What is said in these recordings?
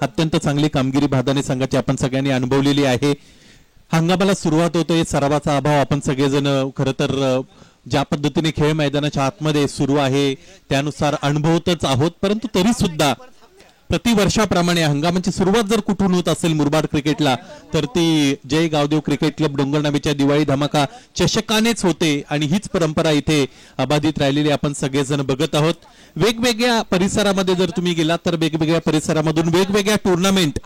अत्यंत चांगली कामगिरी भादाने संघाची आपण सगळ्यांनी अनुभवलेली आहे. हंगामाला सुरुवात होते, सरावाचा अभाव आपण सगळेजण खरं तर ज्या पद्धतीने खेळ मैदानाच्या आतमध्ये सुरू आहे त्यानुसार अनुभवतच आहोत. परंतु तरी सुद्धा प्रतिवर्षाप्रमाणे हंगामाची सुरुवात जर कुठून होत असेल मुरबाड क्रिकेटला तर ती जय गावदेव क्रिकेट क्लब डोंगरनामेच्या दिवाळी धमाका चषकानेच होते आणि हीच परंपरा इथे अबाधित राहिलेली आपण सगळेजण बघत आहोत. वेगवेगळ्या परिसरामध्ये जर तुम्ही गेलात तर वेगवेगळ्या परिसरामधून वेगवेगळ्या टुर्नामेंट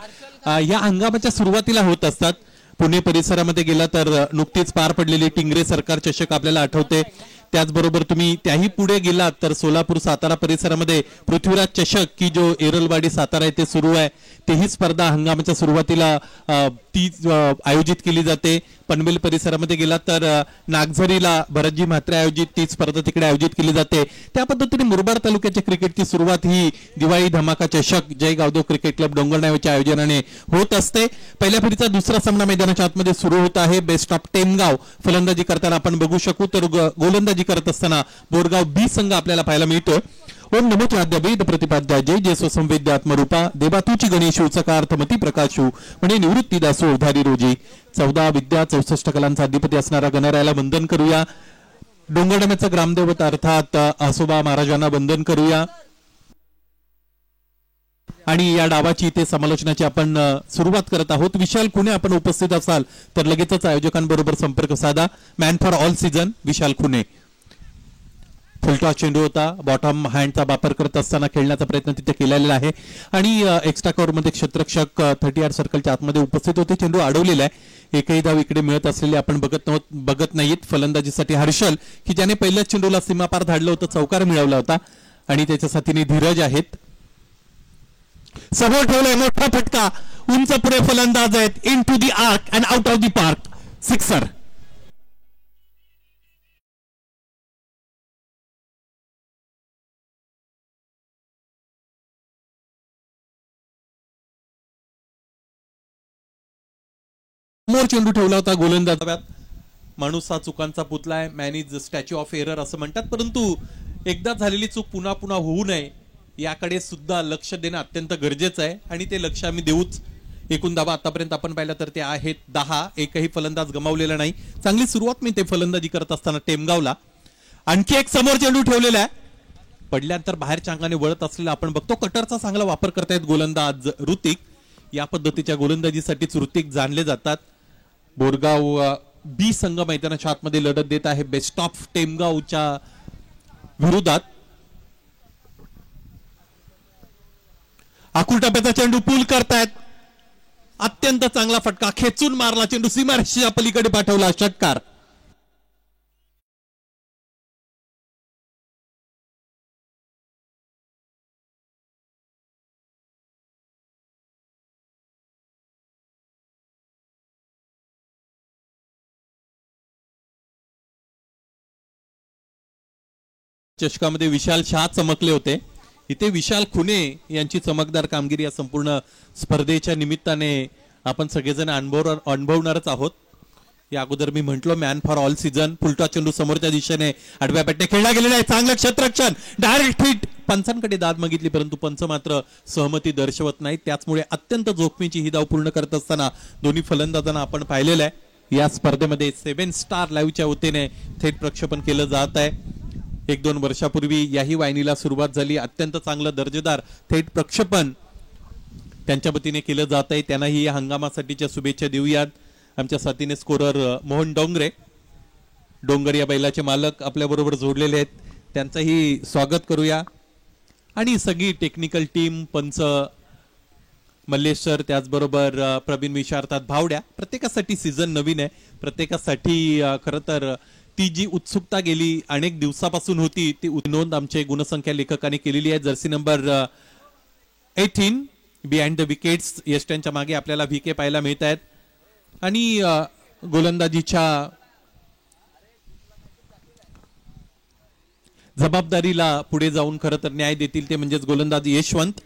या हंगामाच्या सुरुवातीला होत असतात. पुणे परिसरामध्ये गेला तर नुकतीच पार पडलेली टिंगरे सरकार चषक आपल्याला आठवते. त्याचबरोबर तुम्ही त्याही पुढे गेलात तर सोलापूर सातारा परिसरामध्ये पृथ्वीराज चषक की जो एरलवाडी सातारा येथे सुरू आहे तेही स्पर्धा हंगामाच्या सुरुवातीला ती आयोजित केली जाते. पनवेल परिसरामध्ये गेला तर नागझरीला भरतजी म्हात्रे आयोजित ती स्पर्धा तिकडे आयोजित केली जाते. त्या पद्धतीने मुरबाड तालुक्याच्या क्रिकेटची सुरुवात ही दिवाळी धमाका चषक जय गावदेव क्रिकेट क्लब डोंगरनावेच्या आयोजनाने होत असते. पहिल्या फेरीचा दुसरा सामना मैदानाच्या आतमध्ये सुरू होत आहे. बेस्ट ऑफ टेमगाव फलंदाजी करताना आपण बघू शकू तर गोलंदाजी करत असताना बोरगाव बी संघ आपल्याला पाहायला मिळतो. ओम नमो चाद्यावेद प्रतिपाद्या जय जय संवेद्यात्मरूपा देवातुची गणेश उचकार्थमती प्रकाशू म्हणजे निवृत्ती दासो उधारी रोजी 14 विद्या 64 कलांचा अधिपती असणारा गणरायाला वंदन करूया. डोंगरनाम्याचा ग्रामदेवता अर्थात आसोबा महाराजांना वंदन करूया. आणि या डावाची इथे समालोचनाची आपण सुरुवात करत आहोत. विशाल खुने आपण उपस्थित असाल तर लगेचच आयोजकांबरोबर संपर्क साधा. Man for all season Vishal Khune. Full toss चेंडू होता, बॉटम हँडचा वापर करत असताना खेळण्याचा प्रयत्न तिथे केलेला आहे आणि एक्स्ट्रा कव्हर मध्ये क्षेत्ररक्षक 30 सर्कलच्या आतमध्ये उपस्थित होते. चेंडू अडवलेला आहे. एकही धाव इकडे मिळत असलेले आपण बघत नाहीत. फलंदाजीसाठी हर्षल की ज्याने पहिल्याच चेंडूला सीमापार धाडलं होतं, चौकार मिळवला होता आणि त्याच्या साथीने धीरज आहेत. समोर ठेवलाय मोठा फटका, उंच पुढे फलंदाज आहेत. Into the arc and out of the park, sixer. समोर चेंडू ठेवला होता गोलंदाजात. माणूस हा चुकांचा पुतला आहे, man is statue of error असं म्हणतात. परंतु एकदा झालेली चूक पुन्हा पुन्हा होऊ नये याकडे सुद्धा लक्ष देणं अत्यंत गरजेचं आहे आणि ते लक्ष आम्ही देऊच. एकूण धावा आतापर्यंत आपण पाहिलं तर ते आहेत 10. एकही फलंदाज गमावलेला नाही. चांगली सुरुवात मी ते फलंदाजी करत असताना टेमगावला. आणखी एक समोर चेंडू ठेवलेला आहे. पडल्यानंतर बाहेरच्या अंगाने वळत असलेला आपण बघतो. कटरचा चांगला वापर करतायत गोलंदाज ऋतिक. या पद्धतीच्या गोलंदाजीसाठीच ऋतिक जाणले जातात. बोरगाव बी संघ मैदानाच्या आतमध्ये लढत देत आहे बेस्ट ऑफ टेमगावच्या विरोधात. आकुल टप्प्याचा चेंडू पूल करतायत. अत्यंत चांगला फटका खेचून मारला चेंडू, सीमारेषेच्या पलीकडे पाठवला, षटकार. चषकामध्ये विशाल शाह चमकले होते. इथे विशाल खुने यांची चमकदार कामगिरी या संपूर्ण स्पर्धेच्या निमित्ताने आपण सगळेजण अनुभवणारच आहोत. या अगोदर मी म्हटलो man for all season. Full toss चेंडू समोरच्या दिशेने आडव्या पट्ट्या खेळला गेलेला आहे. चांगलं क्षेत्ररक्षण, डायरेक्ट हिट. पंचांकडे दाद मागितली परंतु पंच मात्र सहमती दर्शवत नाही. त्याचमुळे अत्यंत जोखमीची ही धाव पूर्ण करत असताना दोन्ही फलंदाजांना आपण पाहिलेलं आहे. या स्पर्धेमध्ये 7 स्टार लाईव्हच्या वतीने थेट प्रक्षेपण केलं जात आहे. 1-2 वर्षापूर्वी याही वाहिनीला सुरुवात झाली. अत्यंत चांगलं दर्जेदार थेट प्रक्षेपण त्यांच्या वतीने केलं जात आहे. त्यांनाही या हंगामासाठीच्या शुभेच्छा देऊयात. आमच्या साथीने स्कोरर मोहन डोंगर या बैलाचे मालक आपल्या बरोबर जोडलेले आहेत, त्यांचंही स्वागत करूया. आणि सगळी टेक्निकल टीम, पंच मल्लेश सर, त्याचबरोबर प्रवीण विशारतात भावड्या. प्रत्येकासाठी सीझन नवीन आहे. प्रत्येकासाठी खरं तर ती जी उत्सुकता गेली अनेक दिवसापासून होती ती नोंद आमचे गुणसंख्या लेखकाने केलेली आहे. Jersey number 18 behind the wickets यष्ट्यांच्या मागे आपल्याला व्हीके पाहायला मिळत आहेत. आणि गोलंदाजीच्या जबाबदारीला पुढे जाऊन खरं तर न्याय देतील ते म्हणजेच गोलंदाज यशवंत.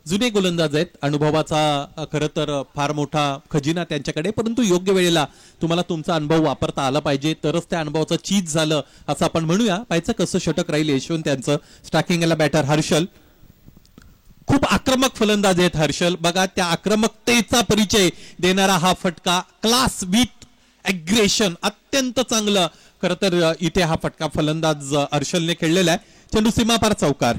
जुने गोलंदाज आहेत, अनुभवाचा खरं तर फार मोठा खजिना त्यांच्याकडे. परंतु योग्य वेळेला तुम्हाला तुमचा अनुभव वापरता आला पाहिजे तरच त्या अनुभवाचं चीज झालं असं आपण म्हणूया. पाहायचं कसं षटक राहील यशवंत यांचं. स्टार्टिंगला बॅटर हर्षल खूप आक्रमक फलंदाज आहेत हर्षल. बघा त्या आक्रमकतेचा परिचय देणारा हा फटका, क्लास विथ अग्रेशन, अत्यंत चांगलं खरं तर इथे हा फटका फलंदाज हर्षलने खेळलेला आहे. चेंडू सीमापार चौकार.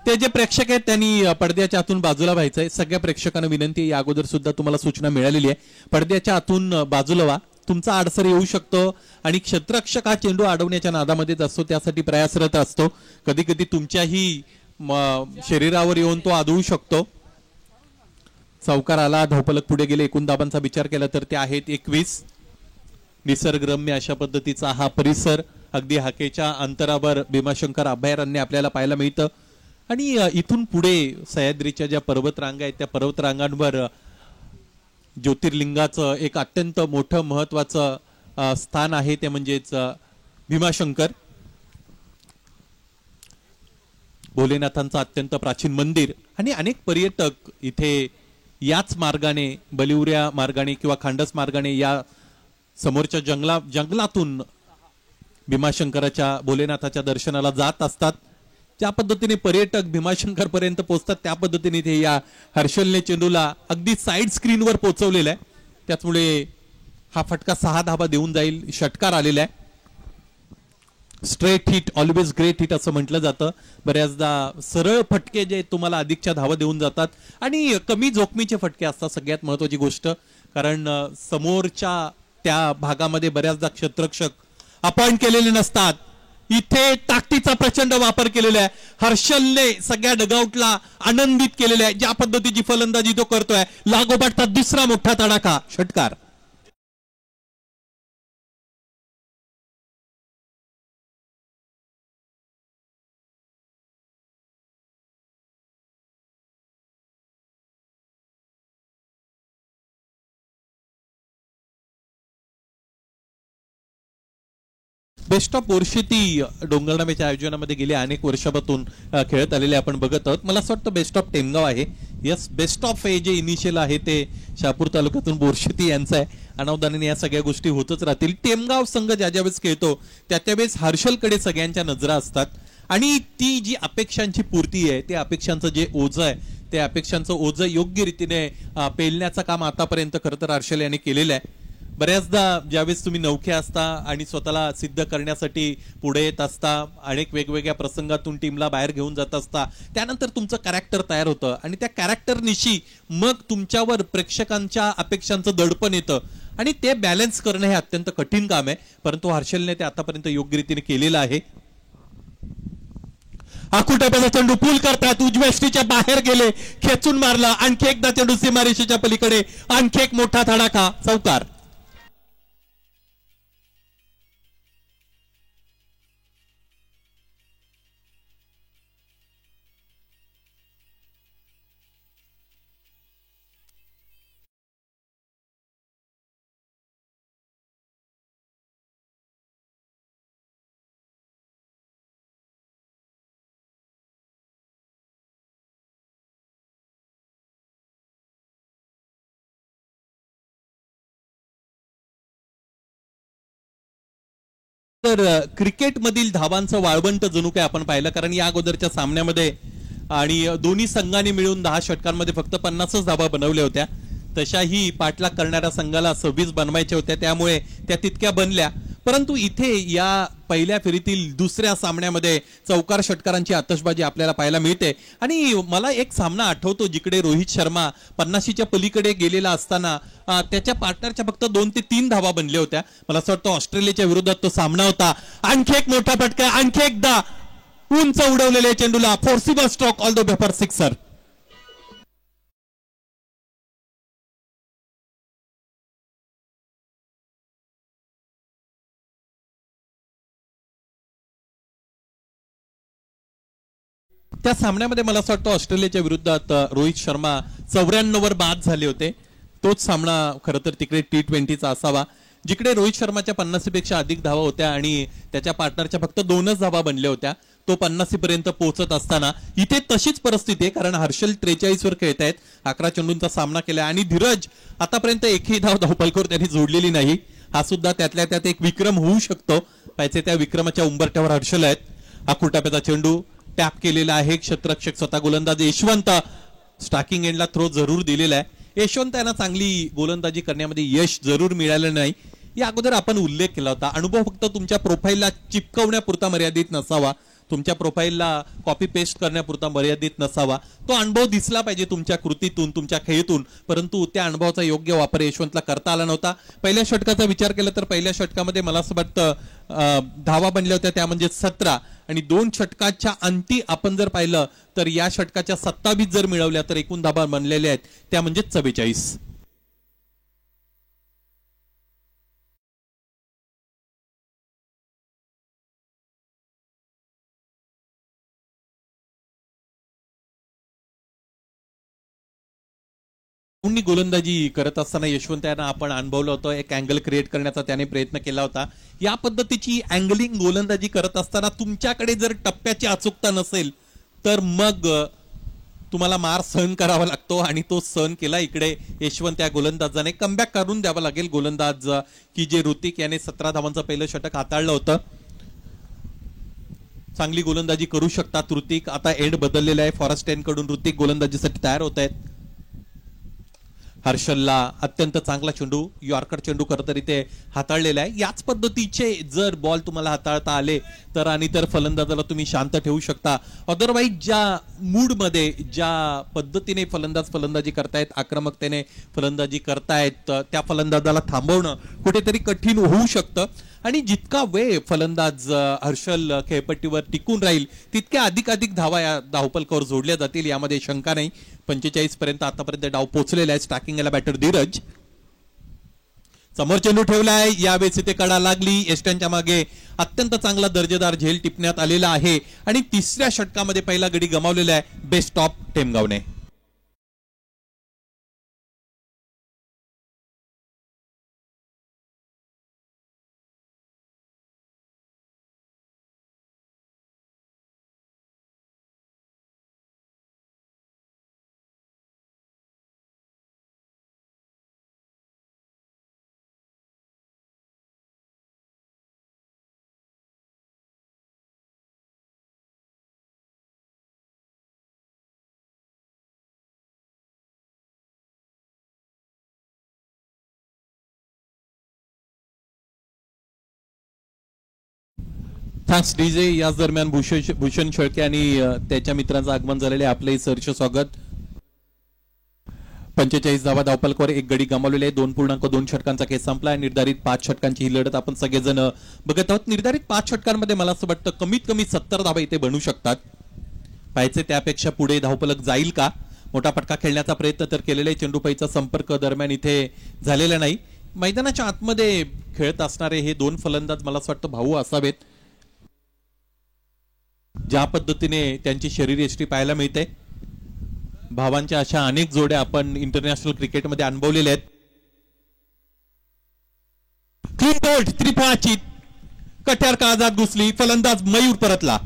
ते जे प्रेक्षक आहेत त्यांनी पडद्याच्या आतून बाजूला व्हायचंय. सगळ्या प्रेक्षकांना विनंती आहे, या अगोदर सुद्धा तुम्हाला सूचना मिळालेली आहे, पडद्याच्या आतून बाजूला व्हा. तुमचा अडसर येऊ शकतो आणि क्षेत्ररक्षक हा चेंडू अडवण्याच्या नादामध्येच असतो, त्यासाठी प्रयासरत असतो. कधी कधी तुमच्याही शरीरावर येऊन तो आदळू शकतो. चौकार आला, धावफलक पुढे गेले. एकूण धाबांचा विचार केला तर ते आहेत 21. निसर्गरम्य अशा पद्धतीचा हा परिसर अगदी हाकेच्या अंतरावर भीमाशंकर अभयारण्य आपल्याला पाहायला मिळतं. आणि इथून पुढे सह्याद्रीच्या ज्या पर्वतरांगा आहेत त्या पर्वतरांगांवर ज्योतिर्लिंगाचं एक अत्यंत मोठं महत्वाचं स्थान आहे, ते म्हणजेच भीमाशंकर भोलेनाथांचं अत्यंत प्राचीन मंदिर. आणि अनेक पर्यटक इथे याच मार्गाने, बलिउऱ्या मार्गाने किंवा खांडस मार्गाने या समोरच्या जंगलातून भीमाशंकराच्या भोलेनाथाच्या दर्शनाला जात असतात. ज्या पद्धतीने पर्यटक भीमाशंकर पर्यंत पोहोचतात त्या पद्धतीने ते या हर्षलने चेंडूला अगदी साईड स्क्रीनवर पोहोचवलेला आहे. त्यामुळे हा फटका 6 धाबा देऊन जाईल. षटकार आलेला आहे. Straight hit always great hit असं म्हटलं जातं. बऱ्याचदा सरळ फटके जे तुम्हाला अधिकच्या धावा देऊन जातात आणि कमी जोखमीचे फटके असतात सगळ्यात महत्वाची गोष्ट, कारण समोरच्या त्या भागामध्ये बऱ्याचदा क्षेत्ररक्षक अपॉइंट केलेले नसतात. इथे ताकदीचा प्रचंड वापर केलेला आहे. हर्षलने सगळ्या डगआउटला आनंदित केलेला आहे. ज्या पद्धतीची फलंदाजी तो करतोय, लागोपाठचा दुसरा मोठा तडाखा, षटकार. बेस्ट ऑफ बोरशेती डोंगरनामेच्या आयोजनामध्ये गेल्या अनेक वर्षापासून खेळत आलेले आपण बघत आहोत. मला असं वाटतं बेस्ट ऑफ टेमगाव आहे. यस, बेस्ट ऑफ हे जे इनिशियल आहे ते शहापूर तालुक्यातून बोरशेती यांचं आहे. अनावधानाने या सगळ्या गोष्टी होतच राहतील. टेमगाव संघ ज्या ज्यावेळेस खेळतो त्या त्यावेळेस हर्षलकडे सगळ्यांच्या नजरा असतात आणि ती जी अपेक्षांची पूर्ती आहे, त्या अपेक्षांचं जे ओझं आहे, त्या अपेक्षांचं ओझं योग्य रीतीने पेलण्याचं काम आतापर्यंत खरं तर हर्षल यांनी केलेलं आहे. बऱ्याचदा ज्यावेळेस तुम्ही नौखे असता आणि स्वतःला सिद्ध करण्यासाठी पुढे येत असता, अनेक वेगवेगळ्या प्रसंगातून टीमला बाहेर घेऊन जात असता, त्यानंतर तुमचं कॅरेक्टर तयार होतं आणि त्या कॅरेक्टरनिशी मग तुमच्यावर प्रेक्षकांच्या अपेक्षांचं दडपण येतं आणि ते बॅलन्स करणं हे अत्यंत कठीण काम आहे. परंतु हर्षलने ते आतापर्यंत योग्य रीतीने केलेलं आहे. आकुटाचा चेंडू पूल करतात, उजव्या यष्टीच्या बाहेर गेले, खेचून मारला, आणखी एकदा चेंडू सीमारेषेच्या पलीकडे, आणखी एक मोठा धडाका, चौकार. तर क्रिकेटमधील धावांचं वाळवंट जणू काय आपण पाहिलं, कारण या अगोदरच्या सामन्यामध्ये आणि दोन्ही संघांनी मिळून 10 षटकांमध्ये फक्त 50च धावा बनवल्या होत्या. तशाही पाठलाग करणाऱ्या संघाला 26 बनवायच्या होत्या, त्यामुळे त्या तितक्या बनल्या. परंतु इथे या पहिल्या फेरीतील दुसऱ्या सामन्यामध्ये चौकार षटकारांची आतषबाजी आपल्याला पाहायला मिळते. आणि मला एक सामना आठवतो जिकडे रोहित शर्मा 50च्या पलीकडे गेलेला असताना त्याच्या पार्टनरच्या फक्त 2 ते 3 धावा बनल्या होत्या. मला असं वाटतं ऑस्ट्रेलियाच्या विरोधात तो सामना होता. आणखी एक मोठा फटका, आणखी एकदा उंच उडवलेल्या चेंडूला forcible stroke, all the way for sixer. त्या सामन्यामध्ये मला असं वाटतं ऑस्ट्रेलियाच्या विरुद्धात रोहित शर्मा 94 बाद झाले होते. तोच सामना खरं तर तिकडे T20चा असावा, जिकडे रोहित शर्माच्या 50 पेक्षा अधिक धावा होत्या आणि त्याच्या पार्टनरच्या फक्त 2च धावा बनल्या होत्या. तो 50 पर्यंत पोहोचत असताना इथे तशीच परिस्थिती आहे, कारण हर्षल 43 वर खेळत आहेत. 11 चेंडूंचा सामना केला आणि धीरज आतापर्यंत एकही धावफलकावर त्यांनी जोडलेली नाही. हा सुद्धा त्यातल्या त्यात एक विक्रम होऊ शकतो. पाहिजे त्या विक्रमाच्या उंबरठ्यावर हर्षल आहेत. हा कुटाप्याचा चेंडू टॅप केलेला आहे. क्षेत्ररक्षक स्वतः गोलंदाज यशवंत स्टार्किंग एंडला थ्रो जरूर दिलेला आहे. यशवंत यांना चांगली गोलंदाजी करण्यामध्ये यश जरूर मिळालं नाही. या अगोदर आपण उल्लेख केला होता, अनुभव फक्त तुमच्या प्रोफाईलला चिपकवण्यापुरता मर्यादित नसावा, तुमच्या प्रोफाईलला कॉपी पेस्ट करण्यापुरता मर्यादित नसावा. तो अनुभव दिसला पाहिजे तुमच्या कृतीतून, तुमच्या खेळीतून. परंतु त्या अनुभवाचा योग्य वापर यशवंतला करता आला नव्हता. पहिल्या षटकाचा विचार केला तर पहिल्या षटकामध्ये मला असं वाटतं धावा बनल्या होत्या त्या म्हणजे 17 आणि 2 षटकाच्या अंती आपण जर पाहिलं तर या षटकाच्या 27 जर मिळवल्या तर एकूण धावा बनलेल्या आहेत त्या म्हणजे 44. गोलंदाजी करत असताना यशवंत यांना आपण अनुभवलं होतं. एक अँगल क्रिएट करण्याचा त्याने प्रयत्न केला होता. या पद्धतीची अँगलिंग गोलंदाजी करत असताना तुमच्याकडे जर टप्प्याची अचूकता नसेल तर मग तुम्हाला मार सहन करावा लागतो आणि तो सहन केला इकडे यशवंत या गोलंदाजाने. कमबॅक करून द्यावं लागेल गोलंदाज की जे ऋतिक याने 17 धावांचं पहिलं षटक हाताळलं होतं. चांगली गोलंदाजी करू शकतात ऋतिक. आता एंड बदललेला आहे. फॉरेस्ट 10 कडून ऋतिक गोलंदाजीसाठी तयार होत आहेत. हर्षलला अत्यंत चांगला चेंडू यॉर्कर चेंडू खरं तर इथे हाताळलेला आहे. याच पद्धतीचे जर बॉल तुम्हाला हाताळता आले तर आणि तर फलंदाजाला तुम्ही शांत ठेवू शकता. अदरवाईज ज्या मूडमध्ये ज्या पद्धतीने फलंदाजी करतायत, आक्रमकतेने फलंदाजी करतायत, त्या फलंदाजाला थांबवणं कुठेतरी कठीण होऊ शकतं. आणि जितका वेळ फलंदाज हर्षल खेळपट्टीवर टिकून राहील तितक्या अधिक धावा या धावपलकावर जोडल्या जातील, यामध्ये शंका नाही. 45 पर्यंत आतापर्यंत डाव पोहोचलेला आहे. स्टार्किंगला बॅटर धीरज समोर चेंडू ठेवलाय. यावेळेस इथे कडा लागली. एस्टनच्या मागे अत्यंत चांगला दर्जेदार झेल टिपण्यात आलेला आहे आणि तिसऱ्या षटकामध्ये पहिला गडी गमावलेला आहे बेस्ट ऑफ टेमगावने. Thanks DJ. याच दरम्यान भूषण शेळके आणि त्याच्या मित्रांचं आगमन झालेले आपले सहर्ष स्वागत. 45 धावा धावपलकावर एक गडी गमावलेले आहे. 2.2 षटकांचा खेळ संपला. निर्धारित 5 षटकांची ही लढत आपण सगळेजण बघत आहोत. निर्धारित 5 षटकांमध्ये मला असं वाटतं कमीत कमी 70 धावा इथे बनू शकतात. पाहायचे त्यापेक्षा पुढे धावपलक जाईल का. मोठा फटका खेळण्याचा प्रयत्न तर केलेला आहे. चेंडूपाईचा संपर्क दरम्यान इथे झालेला नाही. मैदानाच्या आतमध्ये खेळत असणारे हे 2 फलंदाज मला असं वाटतं भाऊ असावेत. ज्या पद्धतीने त्यांची शरीरयष्टी पाहायला मिळते, भावांच्या अशा अनेक जोड्या आपण इंटरनॅशनल क्रिकेटमध्ये अनुभवलेल्या आहेत. क्लीन बोल्ट त्रिफळाची कट्यार काळजात घुसली. फलंदाज मयूर परतला.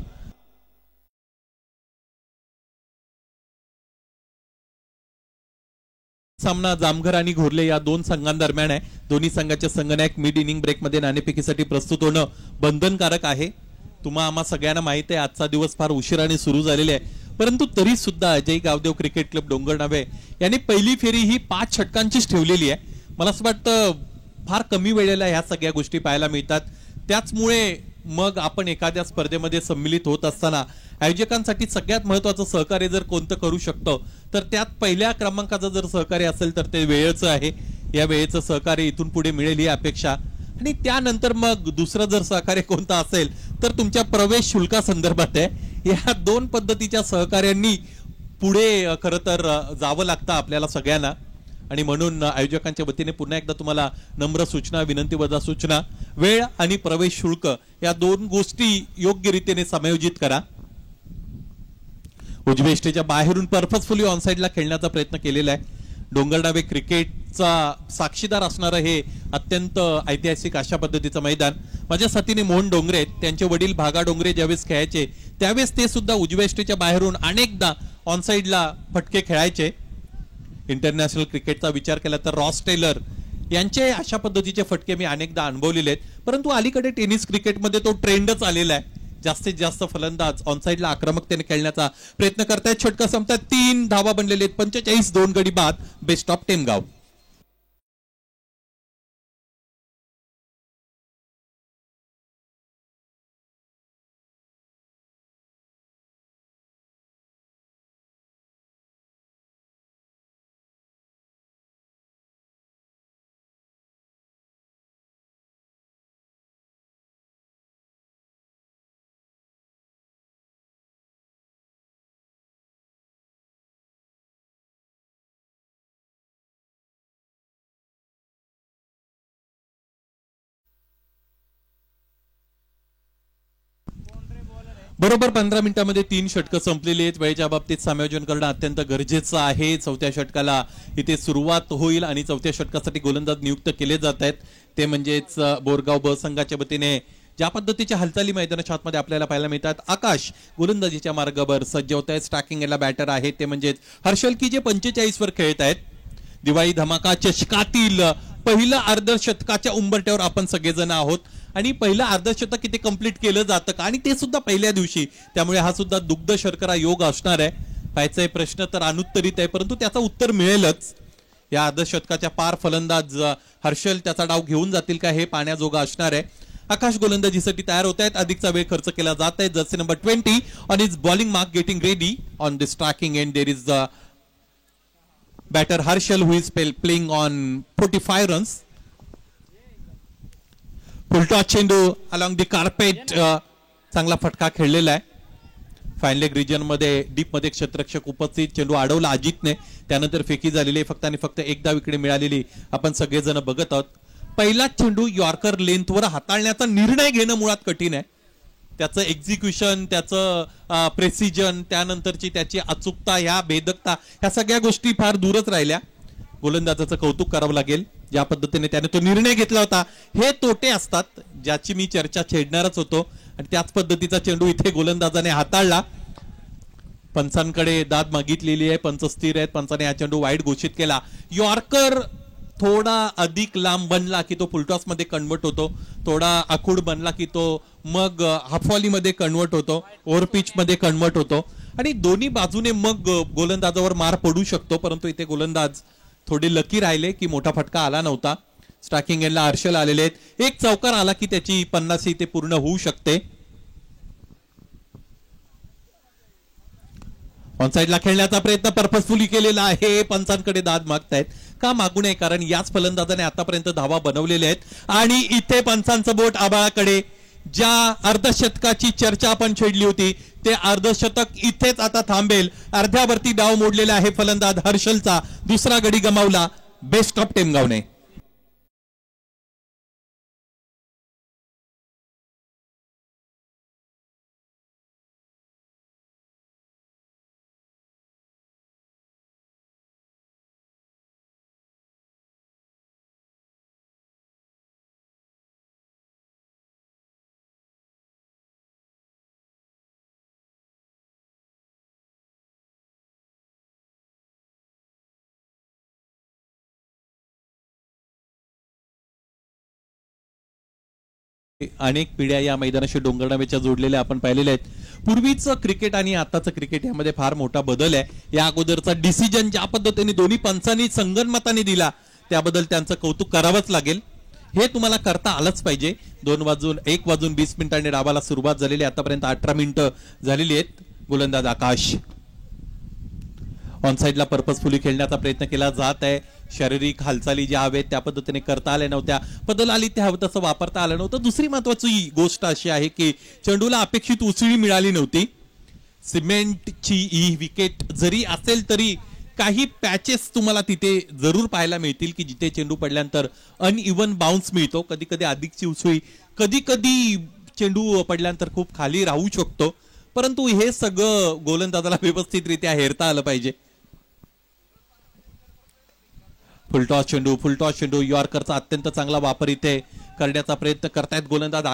सामना जामघर आणि घोरले या 2 संघांदरम्यान आहे. दोन्ही संघाचे संघनायक मिड इनिंग ब्रेकमध्ये नाणेफेकीसाठी प्रस्तुत होणं बंधनकारक आहे. तुम्हा आम्हा सगळ्यांना माहिती आहे आजचा दिवस फार उशिराने सुरू झालेला आहे, परंतु तरी सुद्धा अजय गावदेव क्रिकेट क्लब डोंगरनावे यांनी पहिली फेरी ही 5 षटकांचीच ठेवलेली आहे. मला असं वाटतं फार कमी वेळेला ह्या सगळ्या गोष्टी पाहायला मिळतात. त्याचमुळे मग आपण एखाद्या स्पर्धेमध्ये सम्मिलित होत असताना आयोजकांसाठी सगळ्यात महत्त्वाचं सहकार्य जर कोणतं करू शकतो तर त्यात पहिल्या क्रमांकाचं जर सहकार्य असेल तर ते वेळेचं आहे. या वेळेचं सहकार्य इथून पुढे मिळेल ही अपेक्षा. आणि त्यानंतर मग दुसरं जर सहकार्य कोणतं असेल तर तुमच्या प्रवेश शुल्का संदर्भात आहे. या 2 पद्धतीच्या सहकार्यांनी पुढे खरं तर जावं लागतं आपल्याला सगळ्यांना. आणि म्हणून आयोजकांच्या वतीने पुन्हा एकदा तुम्हाला नम्र सूचना, विनंती वजा सूचना, वेळ आणि प्रवेश शुल्क या 2 गोष्टी योग्य रीतीने समायोजित करा. उजव्या स्टेजच्या बाहेरून पर्पजफुली ऑनसाइडला खेळण्याचा प्रयत्न केलेला आहे. डोंगरनावे क्रिकेटचा साक्षीदार असणारं हे अत्यंत ऐतिहासिक अशा पद्धतीचं मैदान. माझ्या साथीने मोहन डोंगरे, त्यांचे वडील भागा डोंगरे ज्यावेळेस खेळायचे त्यावेळेस ते सुद्धा उजव्या स्टेजच्या बाहेरून अनेकदा ऑनसाइडला फटके खेळायचे. इंटरनॅशनल क्रिकेटचा विचार केला तर रॉस टेलर यांचे अशा पद्धतीचे फटके मी अनेकदा अनुभवलेले आहेत, परंतु अलीकडे टेनिस क्रिकेटमध्ये तो ट्रेंडच आलेला आहे. जास्तीत जास्त फलंदाज ऑनसाइडला आक्रमकतेने खेळण्याचा प्रयत्न करतायत. षटकं संपतात, 3 धावा बनलेले आहेत, 45 2 गडी बाद. Best of Temgaon. बरोबर 15 मिनिटांमध्ये 3 षटकं संपलेली आहेत. वेळेच्या बाबतीत समायोजन करणं अत्यंत गरजेचं आहे. चौथ्या षटकाला इथे सुरुवात होईल आणि चौथ्या षटकासाठी गोलंदाज नियुक्त केले जात आहेत. ते म्हणजेच बोरगाव ब संघाच्या वतीने ज्या पद्धतीच्या हालचाली मैदानाच्या आतमध्ये आपल्याला पाहायला मिळतात. आकाश गोलंदाजीच्या मार्गावर सज्ज होत आहेत. स्टार्टिंग याला बॅटर आहे ते म्हणजेच हर्षल की जे 45 वर खेळत आहेत. दिवाळी धमाका चषकातील पहिलं अर्धशतकाच्या उंबरठ्यावर आपण सगळेजण आहोत आणि पहिलं अर्धशतक इथे कंप्लीट केलं जातं का, आणि ते सुद्धा पहिल्या दिवशी. त्यामुळे हा सुद्धा दुग्ध शर्करा योग असणार आहे. पाहायचा प्रश्न तर अनुत्तरित आहे, परंतु त्याचं उत्तर मिळेलच. या अर्धशतकाच्या पार फलंदाज हर्षल त्याचा डाव घेऊन जातील का हे पाहण्याजोगा असणार आहे. आकाश गोलंदाजीसाठी तयार होत आहेत. अधिकचा वेळ खर्च केला जात आहे. Jersey number 20 on his bowling mark getting ready on this tracking end there is the batter Harshal who is playing on 45 runs. Full toss चेंडू along the carpet. चांगला फटका खेळलेला आहे. फाईन लेग रिजन मध्ये डीप मध्ये क्षेत्ररक्षक उपस्थित. चेंडू अडवला अजितने, त्यानंतर फेकी झालेली आहे. फक्त आणि फक्त एकदा विकेट मिळालेली आपण सगळेजण बघत आहोत. पहिला चेंडू यॉर्कर लेंथवर हाताळण्याचा निर्णय घेणं मुळात कठीण आहे. त्याचं एक्झिक्युशन, त्याचं प्रेसिजन, त्यानंतरची त्याची अचूकता, ह्या भेदकता, ह्या सगळ्या गोष्टी फार दूरच राहिल्या. गोलंदाजाचं कौतुक करावं लागेल ज्या पद्धतीने त्याने तो निर्णय घेतला होता. हे तोटे असतात ज्याची मी चर्चा छेडणारच होतो, आणि त्याच पद्धतीचा चेंडू इथे गोलंदाजाने हाताळला. पंचांकडे दाद मागितलेली आहे. पंच स्थिर आहेत. पंचाने हा चेंडू वाईड घोषित केला. यॉर्कर थोडा अधिक लांब बनला की तो फुलटॉस मध्ये कन्वर्ट होतो. थोडा आखूड बनला की तो मग हाफवॉली मध्ये कन्वर्ट होतो, ओव्हरपिच मध्ये कन्वर्ट होतो, आणि दोन्ही बाजूने मग गोलंदाजावर मार पडू शकतो. परंतु इथे गोलंदाज थोडे लकी राहिले की मोठा फटका आला नव्हता. स्ट्रायकिंग एंडला हर्षल आलेले आहेत. एक चौकार आला की त्याची 50 इथे पूर्ण होऊ शकते. ऑन साइडला खेळण्याचा प्रयत्न पर्पजफुली केलेला आहे. पंचांकडे दाद मागतायत का मागू नये, कारण याच फलंदाजाने आतापर्यंत धावा बनवलेल्या आहेत. आणि इथे पंचांचं बोट आबाळाकडे. ज्या अर्धशतकाची चर्चा आपण छेडली होती ते अर्धशतक इथेच आता थांबेल. अर्ध्यावरती डाव मोडलेला आहे फलंदाज हर्षलचा. दुसरा गडी गमावला. बेस्ट ऑफ टेमगावने. अनेक पिढ्या या मैदानाशी डोंगरनावेच्या जोडलेल्या आपण पाहिलेल्या आहेत. पूर्वीचं क्रिकेट आणि आताचं क्रिकेट यामध्ये फार मोठा बदल आहे. या अगोदरचा डिसिजन ज्या पद्धतीने दोन्ही पंचांनी संगनमताने दिला त्याबद्दल त्यांचं कौतुक करावंच लागेल. हे तुम्हाला करता आलंच पाहिजे. 1:20 मिनिटांनी डावाला सुरुवात झालेली. आतापर्यंत 18 मिनिटं झालेली आहेत. गोलंदाज आकाश ऑन साइडला पर्पजफुली खेळण्याचा प्रयत्न केला जात आहे. शारीरिक हालचाली ज्या हव्यात त्या पद्धतीने करता आल्या नव्हत्या. बदल आली त्या हवं तसं वापरता आलं नव्हतं. दुसरी महत्वाची गोष्ट अशी आहे की चेंडूला अपेक्षित उसळी मिळाली नव्हती. सिमेंटची ही विकेट जरी असेल तरी काही पॅचेस तुम्हाला तिथे जरूर पाहायला मिळतील की जिथे चेंडू पडल्यानंतर अनइव्हन बाउन्स मिळतो. कधी कधी अधिकची उसळी, कधी कधी चेंडू पडल्यानंतर खूप खाली राहू शकतो. परंतु हे सगळं गोलंदाजाला व्यवस्थितरित्या हेरता आलं पाहिजे. फुलटॉस चेंडू यॉर्करचा अत्यंत चांगला वापर इथे करण्याचा प्रयत्न करतायत गोलंदाज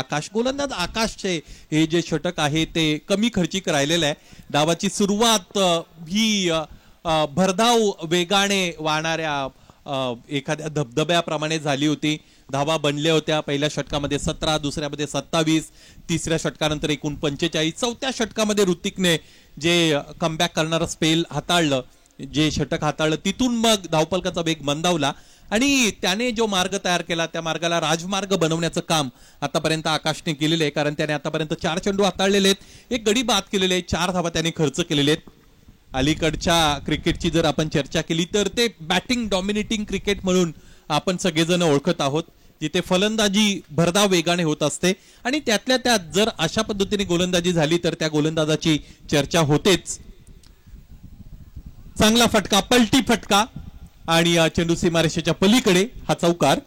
आकाशचे हे जे षटक आहे ते कमी खर्चिक राहिलेलं आहे. डावाची सुरुवात ही भरधाव वेगाने वाहणाऱ्या एखाद्या धबधब्याप्रमाणे झाली होती. धावा बनल्या होत्या. पहिल्या षटकामध्ये 17, दुसऱ्यामध्ये 27, तिसऱ्या षटकानंतर एकूण 45, चौथ्या षटकामध्ये ऋतिकने जे कमबॅक करणारं स्पेल हाताळलं, जे षटक हाताळलं, तिथून मग धावपलकाचा वेग मंदावला आणि त्याने जो मार्ग तयार केला त्या मार्गाला राजमार्ग बनवण्याचं काम आतापर्यंत आकाशने केलेलं आहे. कारण त्याने आतापर्यंत 4 चेंडू हाताळलेले आहेत, एक गडी बाद केलेले आहे, 4 धावा त्याने खर्च केलेले आहेत. अलीकडच्या क्रिकेटची जर आपण चर्चा केली तर ते बॅटिंग डॉमिनेटिंग क्रिकेट म्हणून आपण सगळेजण ओळखत आहोत, जिथे फलंदाजी भरधाव वेगाने होत असते आणि त्यातल्या त्यात जर अशा पद्धतीने गोलंदाजी झाली तर त्या गोलंदाजाची चर्चा होतेच. चांगला फटका, पलटी फटका आणि चेंडू सीमारेषेच्या पलीकडे हा चौकार.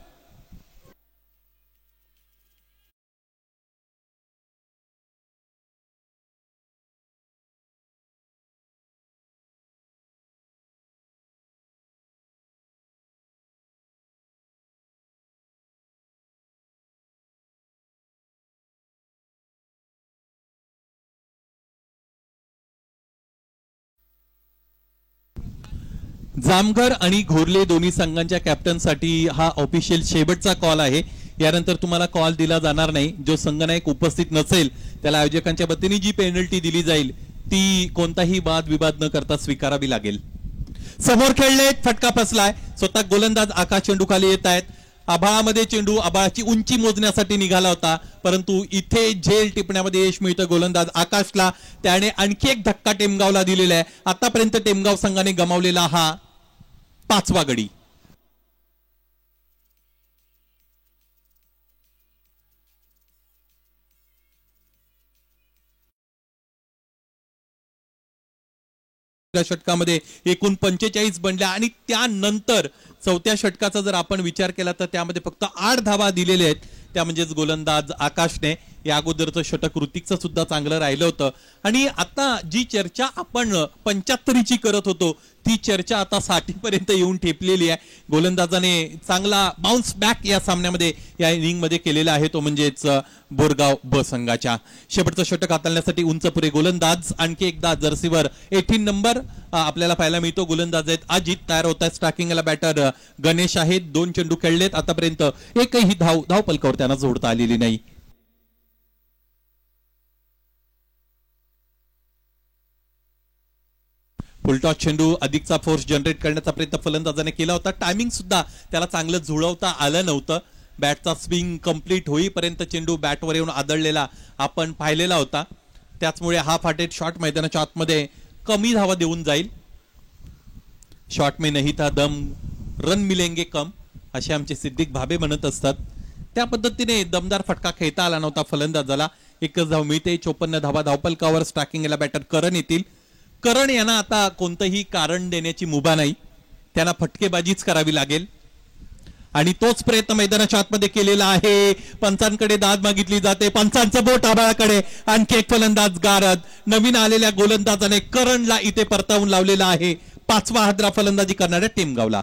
जामघर आणि घोरले दोन्ही संघांच्या कॅप्टनसाठी हा ऑफिशियल शेवटचा कॉल आहे. यानंतर तुम्हाला कॉल दिला जाणार नाही. जो संघनायक उपस्थित नसेल त्याला आयोजकांच्या वतीने जी पेनल्टी दिली जाईल ती कोणताही वाद विवाद न करता स्वीकारावी लागेल. समोर खेळले, फटका फसलाय. स्वतः गोलंदाज आकाश चेंडू खाली येत आहेत. आभाळामध्ये चेंडू आभाळाची उंची मोजण्यासाठी निघाला होता, परंतु इथे झेल टिपण्यामध्ये यश मिळतं गोलंदाज आकाशला. त्याने आणखी एक धक्का टेमगावला दिलेला आहे. आतापर्यंत टेमगाव संघाने गमावलेला हा 5वा गडी. षटकामध्ये एकूण 45 बनल्या आणि त्यानंतर चौथ्या षटकाचा जर आपण विचार केला तर त्यामध्ये फक्त 8 धावा दिलेल्या आहेत. त्या म्हणजेच गोलंदाज आकाशने. या अगोदरचं षटक ऋतिकचं सुद्धा चांगलं राहिलं होतं आणि आता जी चर्चा आपण 75ची करत होतो ती चर्चा आता 60 पर्यंत येऊन ठेपलेली आहे. गोलंदाजाने चांगला बाउन्स बॅक या सामन्यामध्ये या इनिंगमध्ये केलेला आहे, तो म्हणजेच बोरगाव ब संघाच्या. शेवटचं षटक हाताळण्यासाठी उंचपुरे गोलंदाज. आणखी एकदा जर्सीवर 18 नंबर आपल्याला पाहायला मिळतो. गोलंदाज आहेत अजित. तयार होत आहेत स्ट्रायकिंगला बॅटर गणेश आहेत. 2 चेंडू खेळलेत. आतापर्यंत एकही धावपलकावर त्यांना जोडता आलेली नाही. फुलटॉस चेंडू अधिकचा फोर्स जनरेट करण्याचा प्रयत्न फलंदाजाने केला होता. टायमिंग सुद्धा त्याला चांगलं जुळवता आलं नव्हतं. बॅटचा स्विंग कंप्लीट होईपर्यंत चेंडू बॅटवर येऊन आदळलेला आपण पाहिलेला होता. त्याचमुळे हा फाटेट शॉट मैदानाच्या आतमध्ये कमी धावा देऊन जाईल. शॉट में नहीं था दम, रन मिलेंगे कम, असे आमचे सिद्दीक भाबे म्हणत असतात. त्या पद्धतीने दमदार फटका खेळता आला नव्हता फलंदाजाला. एकच धाव मिळते. 54 धावा धावपलकावर. स्ट्रायकिंगला बॅटर करण येतील. करण यांना आता कोणतंही कारण देण्याची मुभा नाही. त्यांना फटकेबाजीच करावी लागेल आणि तोच प्रयत्न मैदानाच्या आतमध्ये केलेला आहे. पंचांकडे दाद मागितली जाते. पंचांचं बोट आभाळाकडे. आणखी एक फलंदाज गारद. नवीन आलेल्या गोलंदाजाने करणला इथे परतावून लावलेला आहे. 5वा हादरा फलंदाजी करणाऱ्या टेमगावला.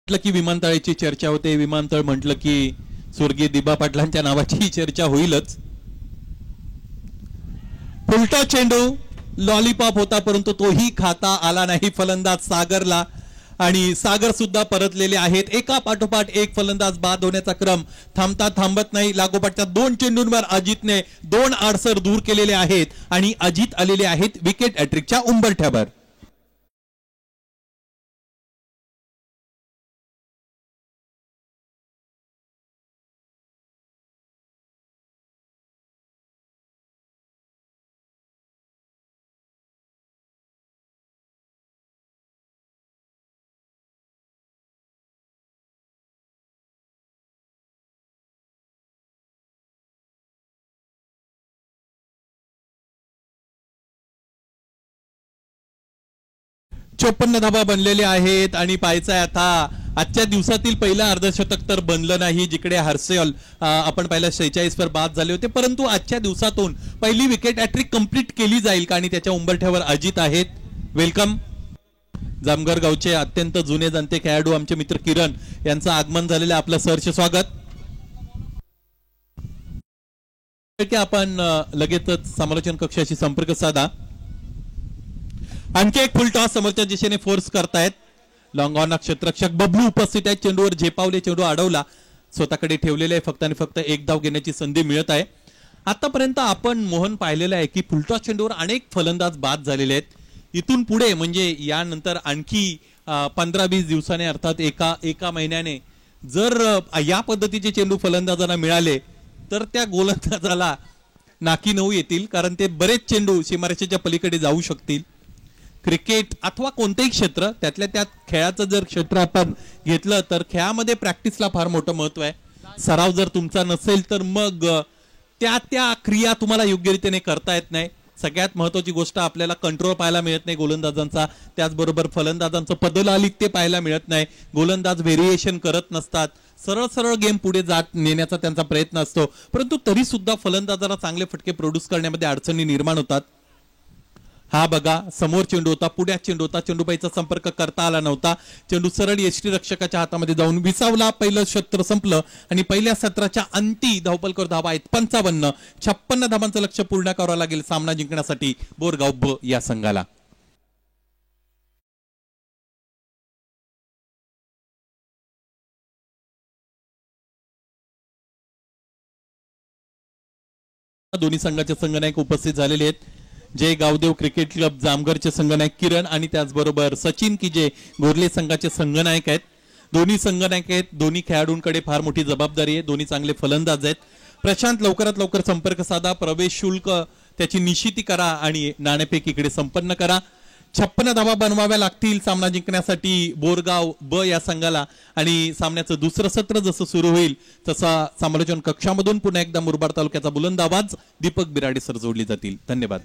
की विमानतळाची चर्चा होते. विमानतळ म्हटलं की स्वर्गीय दिबा पाटलांच्या नावाची चर्चा होईलच. फुलटॉस चेंडू लॉलीपॉप होता, परंतु तोही खाता आला नाही फलंदाज सागरला आणि सागर सुद्धा परतलेले आहेत. एका पाठोपाठ एक फलंदाज बाद होण्याचा क्रम थांबत नाही. लागोपाठच्या 2 चेंडूंवर अजितने 2 आडसर दूर केलेले आहेत आणि अजित आलेले आहेत विकेट हॅट्रिकच्या उंबरठ्यावर. 54 धाबा बनलेले आहेत आणि पाहायचं आहे आता आजच्या दिवसातील पहिलं अर्धशतक तर बनलं नाही, जिकडे हर्षल आपण पहिल्या 46 वर बाद झाले होते, परंतु आजच्या दिवसातून पहिली विकेट हॅट्रिक कंप्लीट केली जाईल का आणि त्याच्या उंबरठ्यावर अजित आहेत. वेलकम. जामगर गावचे अत्यंत जुने जाणते खेळाडू आमचे मित्र किरण यांचं आगमन झालेलं आपलं सहर्ष स्वागत. आपण लगेचच समालोचन कक्षाशी संपर्क साधा. आणखी एक फुल टॉस समोरच्या दिशेने फोर्स करतायत. लॉंग ऑन क्षेत्ररक्षक बबलू उपस्थित आहेत. चेंडूवर झेपावले, चेंडू अडवला, स्वतःकडे ठेवलेले आहे, फक्त आणि फक्त एक धाव घेण्याची संधी मिळत आहे. आतापर्यंत आपण मोहन पाहिलेलं आहे की फुलटॉस चेंडूवर अनेक फलंदाज बाद झालेले आहेत. इथून पुढे म्हणजे यानंतर आणखी 15-20 दिवसाने अर्थात एका महिन्याने जर या पद्धतीचे चेंडू फलंदाजांना मिळाले तर त्या गोलंदाजाला नाकी नऊ येतील, कारण ते बरेच चेंडू सीमारेषेच्या पलीकडे जाऊ शकतील. क्रिकेट अथवा कोणतेही क्षेत्र, त्यातल्या त्यात खेळाचं जर क्षेत्र आपण घेतलं तर खेळामध्ये प्रॅक्टिसला फार मोठं महत्व आहे. सराव जर तुमचा नसेल तर मग त्या क्रिया तुम्हाला योग्यरीतीने करता येत नाही. सगळ्यात महत्वाची गोष्ट आपल्याला कंट्रोल पाहायला मिळत नाही गोलंदाजांचा, त्याचबरोबर फलंदाजांचं पदलालिक ते पाहायला मिळत नाही. गोलंदाज व्हेरिएशन करत नसतात, सरळ सरळ गेम पुढे जात नेण्याचा त्यांचा प्रयत्न असतो, परंतु तरी सुद्धा फलंदाजाला चांगले फटके प्रोड्यूस करण्यामध्ये अडचणी निर्माण होतात. हा बघा, समोर चेंडू होता, पुढ्यात चेंडू होता, चेंडूबाईचा संपर्क करता आला नव्हता. चेंडू सरळ यष्टी रक्षकाच्या हातामध्ये जाऊन विसावला. पहिलं सत्र संपलं आणि पहिल्या सत्राच्या अंती धावपलकर धावा आहेत 55. 56 धावांचं लक्ष्य पूर्ण करावं लागेल सामना जिंकण्यासाठी बोरगाव ब या संघाला. दोन्ही संघाचे संघनायक उपस्थित झालेले आहेत. जय गावदेव क्रिकेट क्लब जामघरचे संघनायक किरण आणि त्याचबरोबर सचिन की जे गोरले संघाचे संघनायक आहेत. दोन्ही संघनायक आहेत. दोन्ही खेळाडूंकडे फार मोठी जबाबदारी आहे. दोन्ही चांगले फलंदाज आहेत. प्रशांत, लवकरात लवकर संपर्क साधा. प्रवेश शुल्क त्याची निश्चिती करा आणि नाणेफेक इकडे संपन्न करा. 56 धावा बनवाव्या लागतील सामना जिंकण्यासाठी बोरगाव ब या संघाला. आणि सामन्याचं दुसरं सत्र जसं सुरू होईल तसा समालोचन कक्षामधून पुन्हा एकदा मुरबाड तालुक्याचा बुलंद आवाज दीपक बिराडे सर जोडली जातील. धन्यवाद.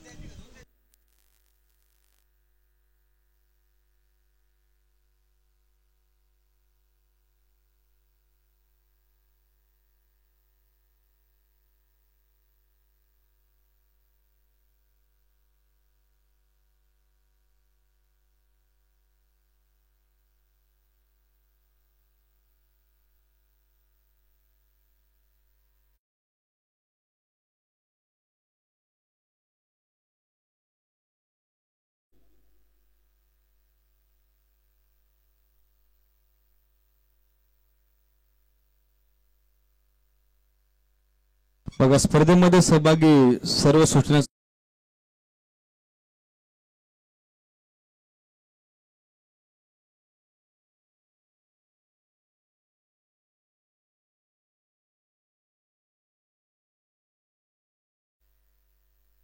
बघा, स्पर्धेमध्ये सहभागी सर्व सूचना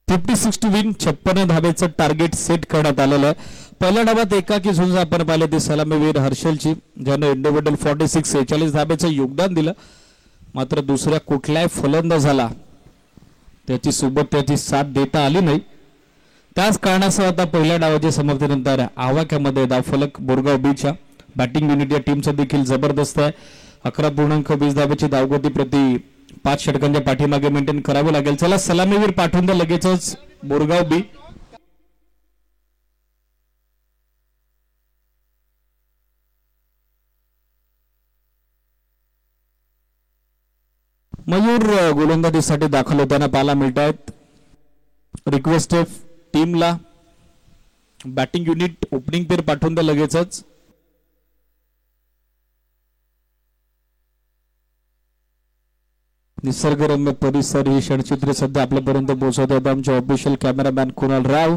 $50-60 विन 56 धावेचं टार्गेट सेट करण्यात आलेलं आहे. पहिल्या डावात एकाकी झुंज आपण पाहिले ते सलामीवीर हर्षलची, ज्याने इंडिव्हिज्युअल 46 धावेचं योगदान दिलं. मात्र दुसऱ्या कुठल्याही फलंदाजाला त्याची सोबत त्याची साथ देता आली नाही. त्याच कारणासह आता पहिल्या डावाच्या समाप्तीनंतर आवाक्यामध्ये धावफलक बोरगाव बीच्या बॅटिंग युनिट या टीमचा देखील जबरदस्त आहे. 11.20 धावेची धावगती प्रति 5 षटकांच्या पाठीमागे मेंटेन करावे लागेल. चला, सलामीवीर पाठवून द्या लगेचच बोरगाव बी. मयूर गोलंदाजीसाठी दाखल होताना पाहायला मिळत आहेत. रिक्वेस्ट टीमला बॅटिंग युनिट ओपनिंग पेर पाठवून द्या लगेचच. निसर्गरम्य परिसर ही क्षणचित्रे सध्या आपल्यापर्यंत पोहोचवत आहेत आमचे ऑफिशियल कॅमेरामॅन कुणाल राव.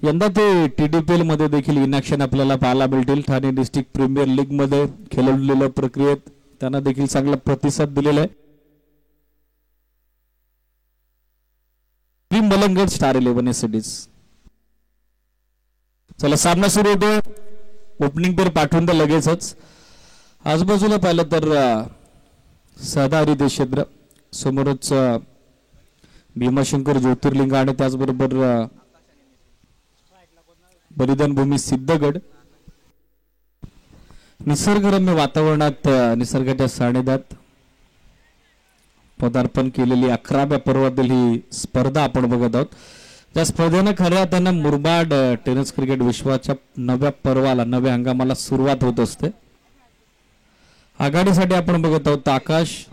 यंदा ते TDPL मध्ये देखील इनॅक्शन आपल्याला पाहायला मिळतील. ठाणे डिस्ट्रिक्ट प्रीमियर लीग मध्ये खेळलेल्या प्रक्रियेत त्यांना देखील चांगला प्रतिसाद दिलेला आहे. Malangad star 11 cities. चला, सामना सुरू होतो. ओपनिंग पेर पाठवून द्या लगेचच. आजूबाजूला पाहिलं तर सदाहरी देशेंद्र, समोरच भीमाशंकर ज्योतिर्लिंग आणि त्याचबरोबर बलिदान भूमी सिद्धगड. निसर्गरम्य वातावरणात निसर्गाच्या सानिध्यात पदार्पण केलेली 11व्या पर्वातील ही स्पर्धा आपण बघत आहोत. त्या स्पर्धेनं खऱ्या अर्थानं मुरबाड टेनिस क्रिकेट विश्वाच्या नव्या पर्वाला नव्या हंगामाला सुरुवात होत असते. आघाडीसाठी आपण बघत आहोत आकाश,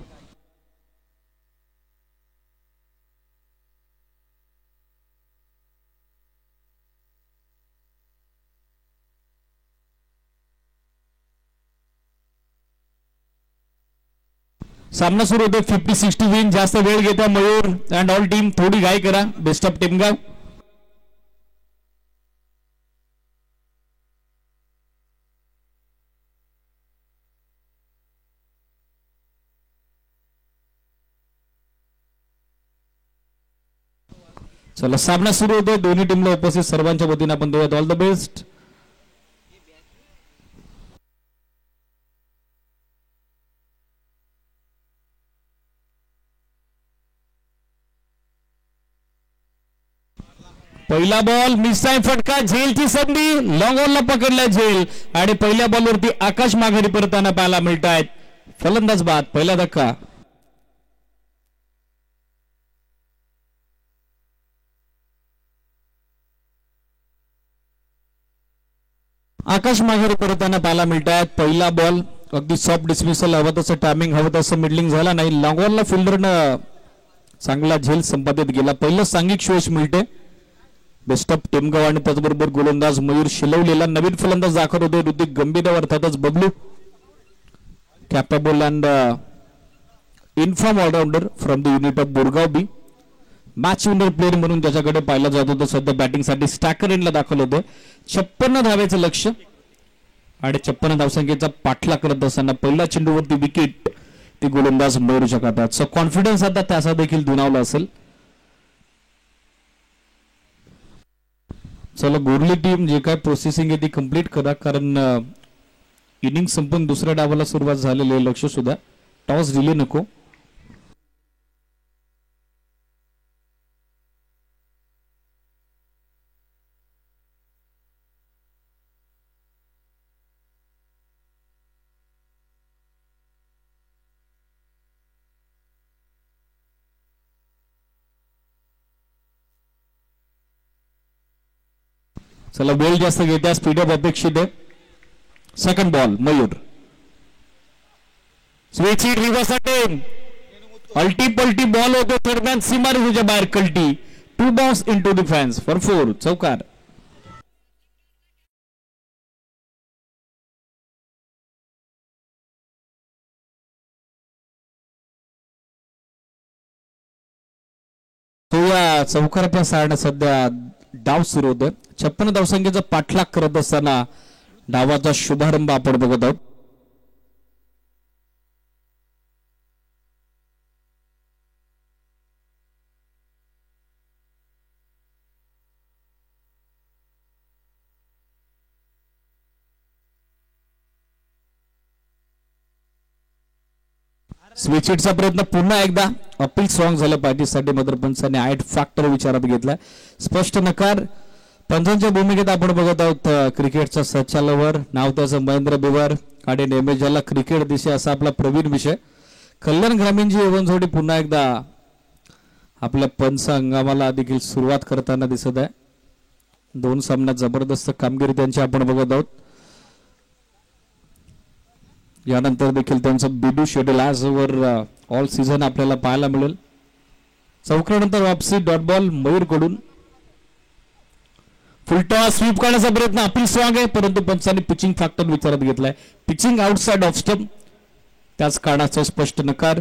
सामना सुरू होतो. 50-60 विन. जास्त वेळ घेता मयूर अँड ऑल टीम, थोडी घाई करा. Best of Temgaon. चला सामना सुरू होतो. दोन्ही टीमला उपस्थित सर्वांच्या वतीने आपण देऊयात ऑल द बेस्ट. पहिला बॉल मिस आहे, फटका. झेलची संधी, लॉंग ऑनला पकडला झेल आणि पहिल्या बॉलवरती आकाश माघारी परताना पाहायला मिळत आहेत. फलंदाज बाद. पहिला धक्का. आकाश माघारी परताना पाहायला मिळत आहेत. पहिला बॉल अगदी सॉफ्ट डिसमिसल, हवं तसं टायमिंग, हवं तसं मिडलिंग झाला नाही. लॉंग ऑनला फिल्डरनं चांगला झेल संपादित केला. पहिलं सांघिक यश मिळते. बेस्ट ऑफ टेमगाव आणि त्याचबरोबर गोलंदाज मयूर शिलवलेला. नवीन फलंदाज दाखल होते ऋतिक गंभीर, अर्थातच Bablu. Capable and in form allrounder from the unit of Borgaon B. Match winner player म्हणून त्याच्याकडे पाहिलं जात होतं. सध्या बॅटिंगसाठी स्टॅकर एंडला दाखल होते. 56 धावेचं लक्ष आणि 56 धावसंख्येचा पाठलाग करत असताना पहिल्या चेंडूवरती विकेट ती गोलंदाज मयूर शकतात. सो कॉन्फिडन्स आता त्याचा देखील दुणावला असेल. चला गोरली टीम जे काय प्रोसेसिंग आहे ती कंप्लीट करा, कारण इनिंग संपून दुसऱ्या डावाला सुरुवात झालेली आहे. लक्ष सुद्धा टॉस डिले नको. चला वेळ जास्त घेत्या, स्पीडअप अपेक्षित आहे. Second ball Mayur. Switch hit, reverse attempt, अल्टी पल्टी बॉल होतो दरम्यान सीमारेषेच्या बाहेर कल्टी. 2 बाउन्स इनटू डिफेन्स फॉर 4. चौकार. तो या चौकाराच्या सारण्या सध्या डाव सुरू होतोय. 56 धावसंख्येचा पाठलाग करत असताना डावाचा शुभारंभ आपण बघत आहोत. स्विच हिटचा प्रयत्न पुन्हा एकदा. अपील स्ट्रॉंग झालं पार्टीसाठी मात्र पंचांनी 8 फॅक्टर विचारात घेतला. स्पष्ट नकार. पंचांच्या भूमिकेत आपण बघत आहोत क्रिकेटचा सच्चा लवर, नाव त्याचं महेंद्र बिवार आणि नेहमी ज्याला क्रिकेट दिसे असा आपला प्रवीण विषय. कल्याण ग्रामीणची एवनझोडी पुन्हा एकदा आपल्या पंच हंगामाला देखील सुरुवात करताना दिसत आहे. 2 सामन्यात जबरदस्त कामगिरी त्यांची आपण बघत आहोत. यानंतर देखील त्यांचं बीडू शेड्यूल आज ओव्हर ऑल सीझन आपल्याला पाहायला मिळेल. चौकानंतर वापसी डॉट बॉल मयूर कडून. फुलटॉस स्वीप करण्याचा प्रयत्न. अपील स्ट्रॉंग आहे परंतु पंचांनी पिचिंग फॅक्टर विचारात घेतलाय. पिचिंग आउटसाइड ऑफ स्टंप, त्याच कारणाचा स्पष्ट नकार.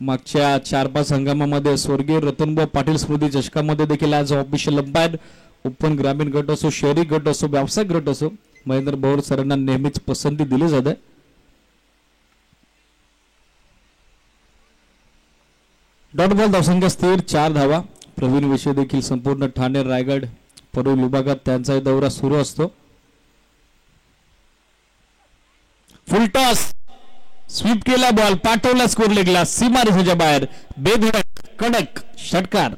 मागच्या 4-5 हंगामामध्ये स्वर्गीय रतनभाऊ पाटील स्मृती चषकामध्ये देखील आज ऑफिशियल अंपायर ओपन ग्रामीण गट असो, शहरी गट असो, व्यावसायिक गट असो, महेंद्र भोर सरांना नेहमीच पसंती दिली जाते. डॉट बॉल धावसंख्या स्थिर 4 धावा. प्रवीण विषय देखील संपूर्ण ठाणे, रायगड, परोल विभागात त्यांचा दौरा सुरू असतो. फुलटॉस स्वीप केला बॉल, पाठवला स्कोर लेगला सीमारेषेच्या बाहेर. बेधडक कडक षटकार.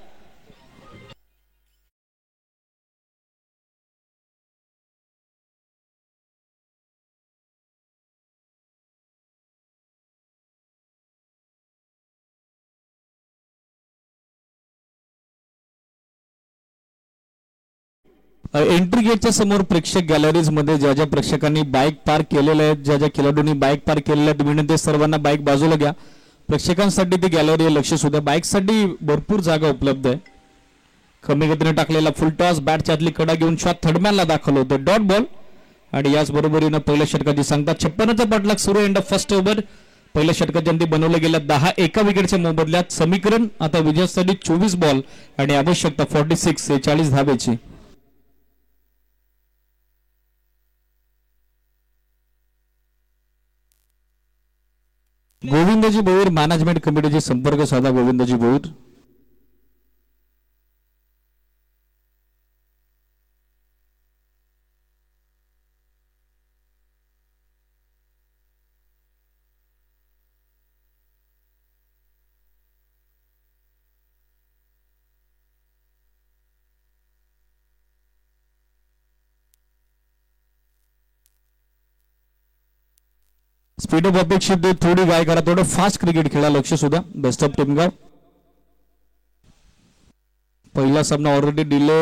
एंट्री गेटच्या समोर प्रेक्षक गॅलरीज मध्ये ज्या ज्या प्रेक्षकांनी बाईक पार्क केलेल्या आहेत, ज्या ज्या खेळाडूंनी बाईक पार्क केलेल्या आहेत, विनंती सर्वांना बाईक बाजूला घ्या. प्रेक्षकांसाठी ती गॅलरी लक्ष सुद्धा. बाईकसाठी भरपूर जागा उपलब्ध आहे. कमी गतीने टाकलेला फुल टॉस बॅटच्या आतली कडा घेऊन शॉट थर्डमॅनला दाखल होतो. डॉट बॉल आणि याच बरोबरीनं पहिल्या षटकाची सांगतात 56चा पाठलाग सुरू. End of first over. पहिल्या षटकाच्या अंती बनवल्या गेल्या 10 एका विकेटच्या मोबदल्यात. समीकरण आता विजयासाठी 24 बॉल आणि आवश्यकता 46 धावेची. गोविंदजी भोईर मॅनेजमेंट कमिटीचे संपर्क साधा. गोविंदजी भोईर. स्पीड ऑफ अपेक्षित थोडी गाय करा. थोडं फास्ट क्रिकेट खेळा. लक्ष सुद्धा. Best of Timgaon. पहिला सामना ऑलरेडी डिले.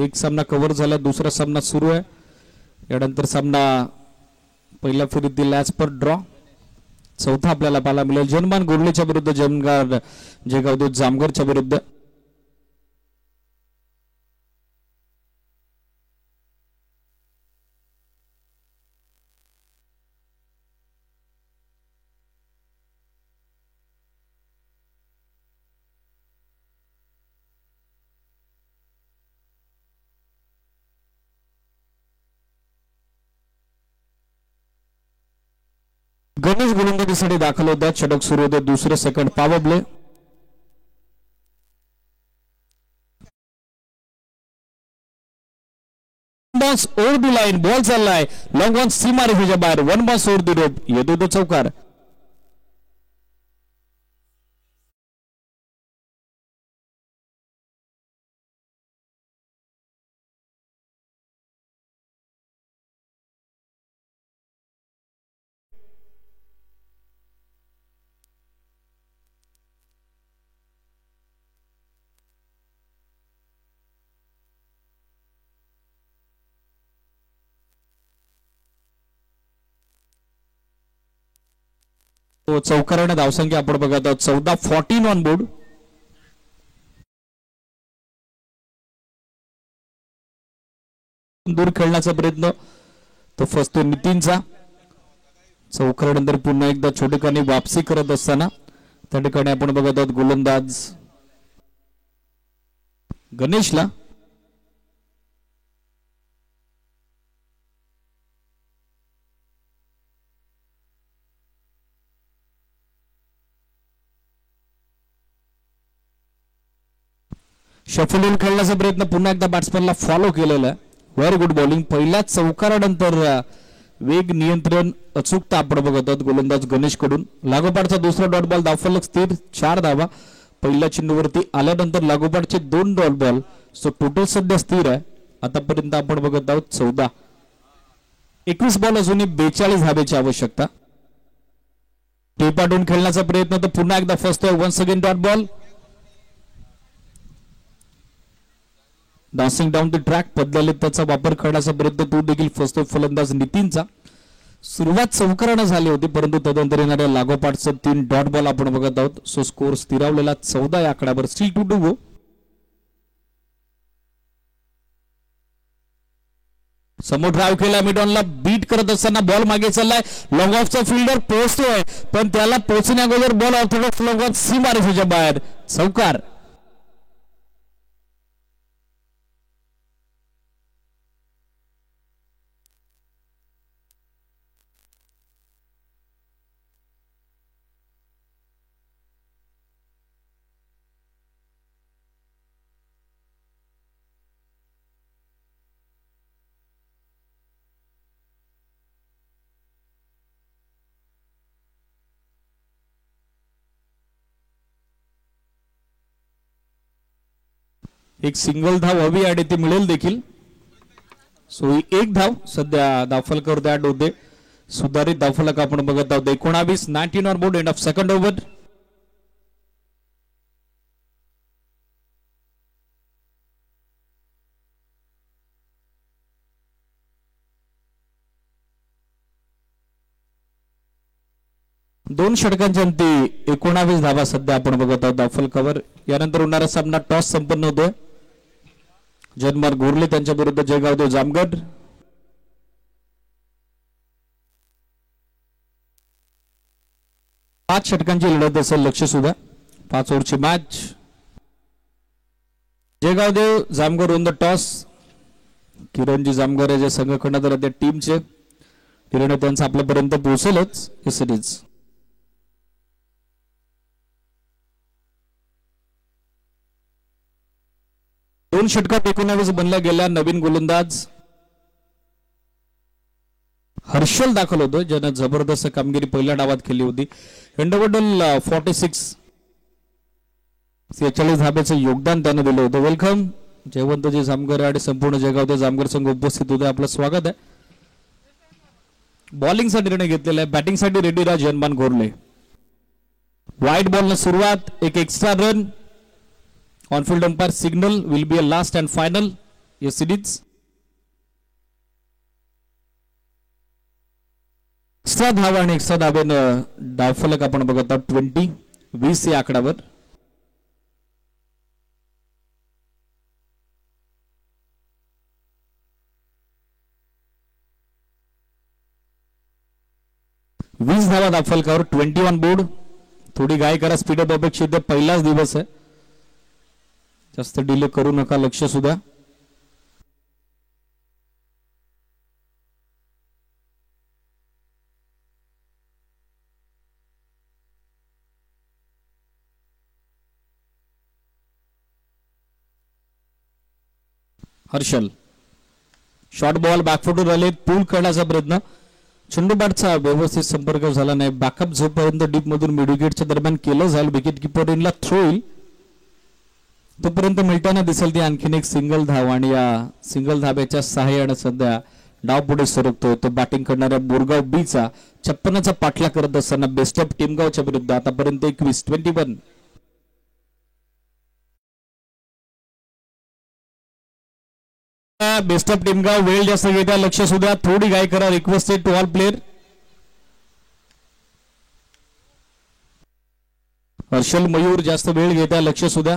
एक सामना कव्हर झाला. दुसरा सामना सुरू आहे. यानंतर सामना पहिल्या फेरीतील ॲज पर ड्रॉ. चौथा आपल्याला पाहायला मिळेल. जनमान गुरलेच्या विरुद्ध जयगाव जामगरच्या विरुद्ध. गणेश गोलंदाजीसाठी दाखल होतात. षटक सुरू होते. दुसरे second power play. Bounce over the line. Ball चाललाय लॉंग ऑन सीमा रेषेच्या बाहेर. 1 बॉन्स ओव्हर दी रोप. येतो तो चौकार. चौकाराने धावसंख्या आपण बघत आहोत 14 ऑन बोर्ड. दूर खेळण्याचा प्रयत्न तो फसतो नितीनचा. चौकारानंतर पुन्हा एकदा छोटेखानी वापसी करत असताना त्या ठिकाणी आपण बघत आहोत गोलंदाज गणेशला. शफलून खेळण्याचा प्रयत्न पुन्हा एकदा बॅट्समॅनला फॉलो केलेला आहे. Very good bowling. पहिल्या चौकारानंतर वेग नियंत्रण अचूकता आपण बघत आहोत गोलंदाज गणेश कडून. लागोपाठचा दुसरा डॉट बॉल. धावफलक स्थिर 4 धावा. पहिल्या चेंडूवरती आल्यानंतर लागोपाठचे 2 डॉट बॉल. सो टोटल सध्या स्थिर आहे. आतापर्यंत आपण बघत आहोत 14. 21 बॉल अजूनही 42 धावेची आवश्यकता. टेपाटून खेळण्याचा प्रयत्न तर पुन्हा एकदा फसतोय. Once again dot ball. Dancing down the track बदलले त्याचा वापर करण्याचा प्रयत्न तो देखील फसतोय फलंदाज नितीनचा. सुरुवात चौकारानं झाली होती परंतु तदनंतर येणाऱ्या लागोपाठचं 3 डॉट बॉल आपण बघत आहोत. सो स्कोर स्थिरावलेला 14 या आकड्यावर. Still 2 to go. समोर ड्राईव्ह केला. मिडॉनला बीट करत असताना बॉल मागे चाललाय. लॉंग ऑफचा फिल्डर पोहोचतोय पण त्याला पोहोचण्याअगोदर बॉल ऑर्थोडॉक्स लॉंग ऑफ सीमा रेषेच्या बाहेर. चौकार. एक सिंगल धाव हवी आणि ती मिळेल देखील. सो 1 धाव सध्या धावफलकावर दॅट होते. सुधारित धावफलक आपण बघत आहोत. 19 on board. End of second over. 2 षटकांच्या अंती 19 धावा सध्या आपण बघत आहोत डावफल कव्हर. यानंतर होणारा सामना टॉस संपन्न होतोय. जन्मार गोरले त्यांच्या विरुद्ध जयगावदेव जामगड. पाच षटकांची लढत असेल, लक्ष सुद्धा 5 ओव्हरची match. Jaigaondev Jamgar on the toss. किरणजी जामगर जे संघ खंडात त्या टीमचे निर्णय त्यांचा आपल्यापर्यंत पोहोचेलच हे सिरीज. दोन षटकात 19 बनल्या गेल्या नवीन गोलंदाज हर्षल दाखल होतो, ज्यानं जबरदस्त कामगिरी पहिल्या डावात केली होती. इंडिव्हिज्युअल 46 46 धाब्याचं योगदान त्यानं दिलं होतं. वेलकम जयवंतजी जामगर आणि संपूर्ण जयगावदेव जामगर संघ उपस्थित होते. आपलं स्वागत आहे. बॉलिंगचा निर्णय घेतलेला आहे. बॅटिंगसाठी रेडी राज जनमान गोरले. वाईट बॉलनं सुरुवात, एक extra run. On-field umpire signal will be a last and final या सिरीज. एक्स्ट्रा धावा आणि एक्स्ट्रा धाब्यानं डावफलक आपण बघत आहोत 20 या आकड्यावर. वीस धावा दाफलकावर 21 बोर्ड. थोडी गाय करा, स्पीडअप अपेक्षित आहे. पहिलाच दिवस आहे, जास्त डिले करू नका. लक्ष सुद्धा हर्षल शॉर्ट बॉल बॅकफुटवर आले, पूल करण्याचा प्रयत्न. चेंडू बॅटचा व्यवस्थित संपर्क झाला नाही. बॅकअप जोपर्यंत डीप मधून मिड विकेटच्या दरम्यान केलं जाईल, विकेट किपर इनला थ्रो येईल तोपर्यंत मिळताना दिसेल ती आणखीन एक सिंगल धाव. आणि या सिंगल धाब्याच्या सहाय्याने सध्या डाव पुढे सरकतोय. तो बॅटिंग करणाऱ्या बोरगाव बीचा 56चा पाठला करत असताना बेस्ट ऑफ टीमगावच्या विरुद्ध आतापर्यंत 21. बेस्ट ऑफ टीमगाव वेळ जास्त घेत्या. लक्ष सुद्धा थोडी गाय करा. Requested to all player. Harshal Mayur जास्त वेळ घेत्या. लक्ष सुद्धा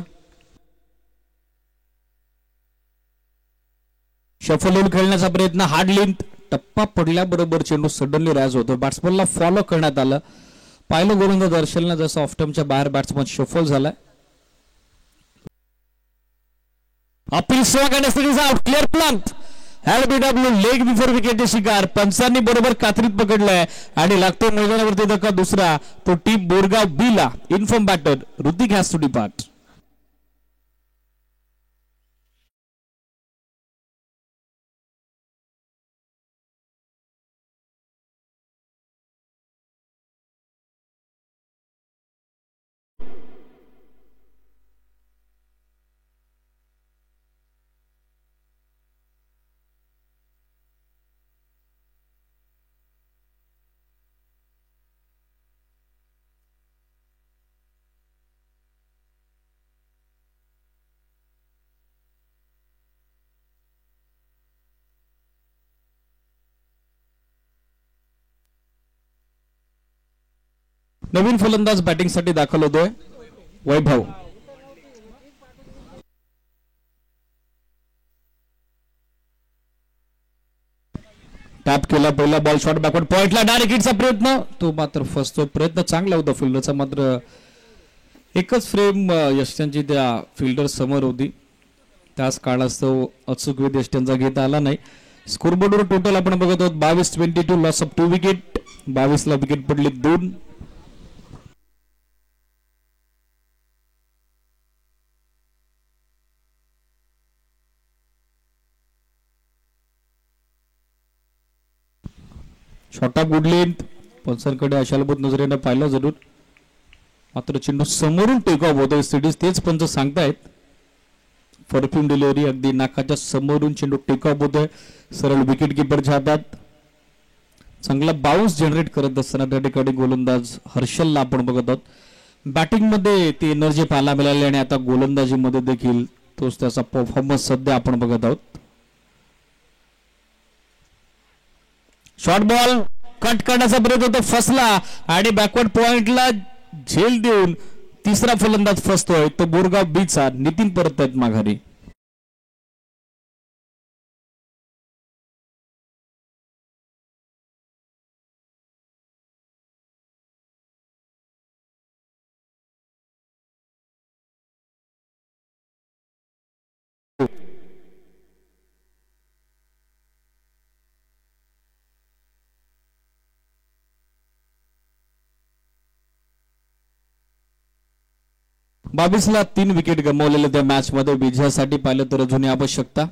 शफल खेळण्याचा प्रयत्न. हार्ड लेंथ टप्पा पडल्याबरोबर चेंडू सडनली रॅज होतो. बॅट्समनला फॉलो करण्यात आलं. पाहिलं गोलंदाज हर्षलनं जसं ऑफ टर्मच्या बाहेर बॅट्समन शफल झालाय. Appeal stroke and series out. Clear plumb. LBW leg before विकेटचे शिकार. पंचांनी बरोबर कात्रीत पकडलाय आणि लागतो मैदानावरती धक्का दुसरा. तो टीम बोरगाव बी ला. Inform batter Hrithik has to depart. नवीन फलंदाज बॅटिंगसाठी दाखल होतोय. वैभव. टॅप केला पहिला बॉल. शॉट बॅकवर्ड पॉइंटला डायरेक्ट हिटचा प्रयत्न. तो मात्र फसतो. प्रयत्न चांगला होता फिल्डरचा, मात्र एकच फ्रेम यष्ट्यांची त्या फिल्डर समोर होती. त्याच काळास्तव अचूक वेध यष्ट्यांचा घेता आला नाही. स्कोरबोर्डवर टोटल आपण बघत आहोत 22-22. Loss of 2 wicket. 22 ला विकेट पडली 2. छोटा गुड लेंथ. पंचांकडे आशालभूत नजरेनं पाहिलं जरूर, मात्र चेंडू समोरून टेक ऑफ होतोय. सिडीज तेच पंच सांगतायत. परफ्यूम डिलिव्हरी अगदी नाकाच्या समोरून चेंडू टेक ऑफ होतोय. सरळ विकेट किपरच्या हातात. चांगला बाउन्स जनरेट करत असताना त्या ठिकाणी गोलंदाज हर्षलला आपण बघत आहोत. बॅटिंग मध्ये ती एनर्जी पाहायला मिळाली आणि आता गोलंदाजीमध्ये देखील तोच त्याचा परफॉर्मन्स सध्या आपण बघत आहोत. शॉर्ट बॉल कट करण्याचा प्रयत्न तो फसला आणि बॅकवर्ड पॉइंटला झेल देऊन तिसरा फलंदाज फसतोय तो बोरगाव बीचा नितीन परत आहेत माघारी. बावीसला 3 विकेट गमावलेले त्या मॅच मध्ये विजयासाठी पाहिलं तर अजूनही आवश्यकता.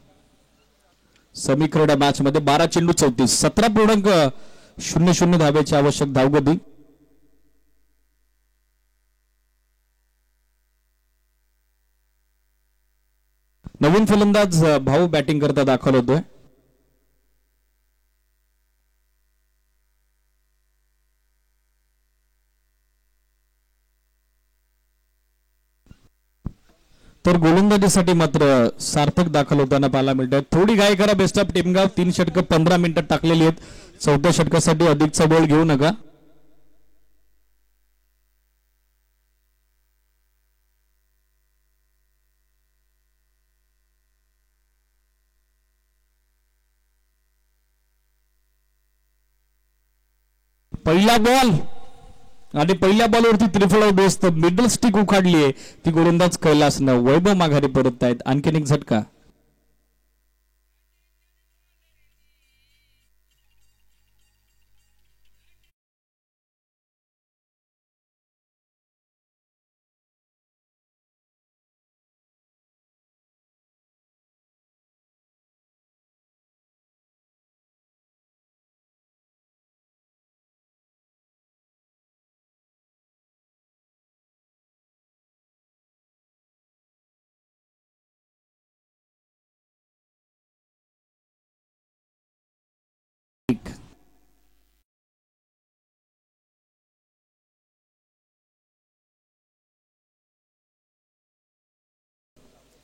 समीकरण मॅच मध्ये 12 चेंडू 34 17.00 धाब्याची आवश्यक धावगती. नवीन फलंदाज भाऊ बॅटिंग करता दाखल होतोय. तर गोलंदाजीसाठी मात्र सार्थक दाखल होताना पाहायला मिळतात. थोडी घाई करा बेस्ट ऑफ टीमगाव. 3 षटकं 15 मिनिटात टाकलेली आहेत. 4थ्या षटकासाठी अधिकचा बॉल घेऊ नका. पहिला बॉल आणि पहिल्या बॉलवरती त्रिफळा दोस्त मिडल स्टिक उखाडली आहे ती गोलंदाज कैलासनं. वैभव माघारी परत आहेत. आणखीन एक झटका.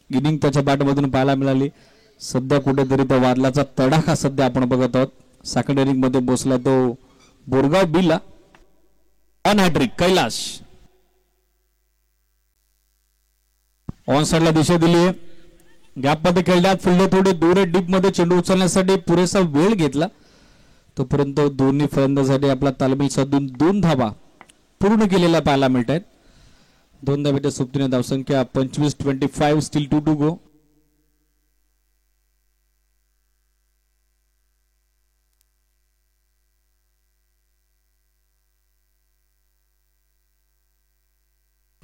इनिंग त्याच्या बॅटमधून पाहायला मिळाली. सध्या कुठेतरी त्या वादलाचा तडाखा सध्या आपण बघत आहोत. सेकंड इनिंग मध्ये बसला तो बोरगाव बीला. ऑन हॅट्रिक कैलास ऑन साइडला दिशा दिली आहे. गॅप मध्ये खेळल्यात फिल्डर थोडे दूर डीप मध्ये चेंडू उचलण्यासाठी पुरेसा वेळ घेतला. तोपर्यंत दोन्ही फलंदाजांनी आपला तालमेल साधून 2 धावा पूर्ण केलेल्या पाहायला मिळत आहेत. 2 धाब्याच्या सोबतीने धावसंख्या 25-25 स्टील 2 to go.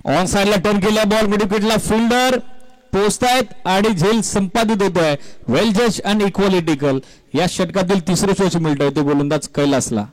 ऑन साइडला टर्न केला बॉल मिड विकेटला फिल्डर पोहोचतायत आणि झेल संपादित होत आहे. वेल जज अँड इक्वालिटिकल या षटकातील तिसरं शोच मिळतंय ते गोलंदाज कैलासला.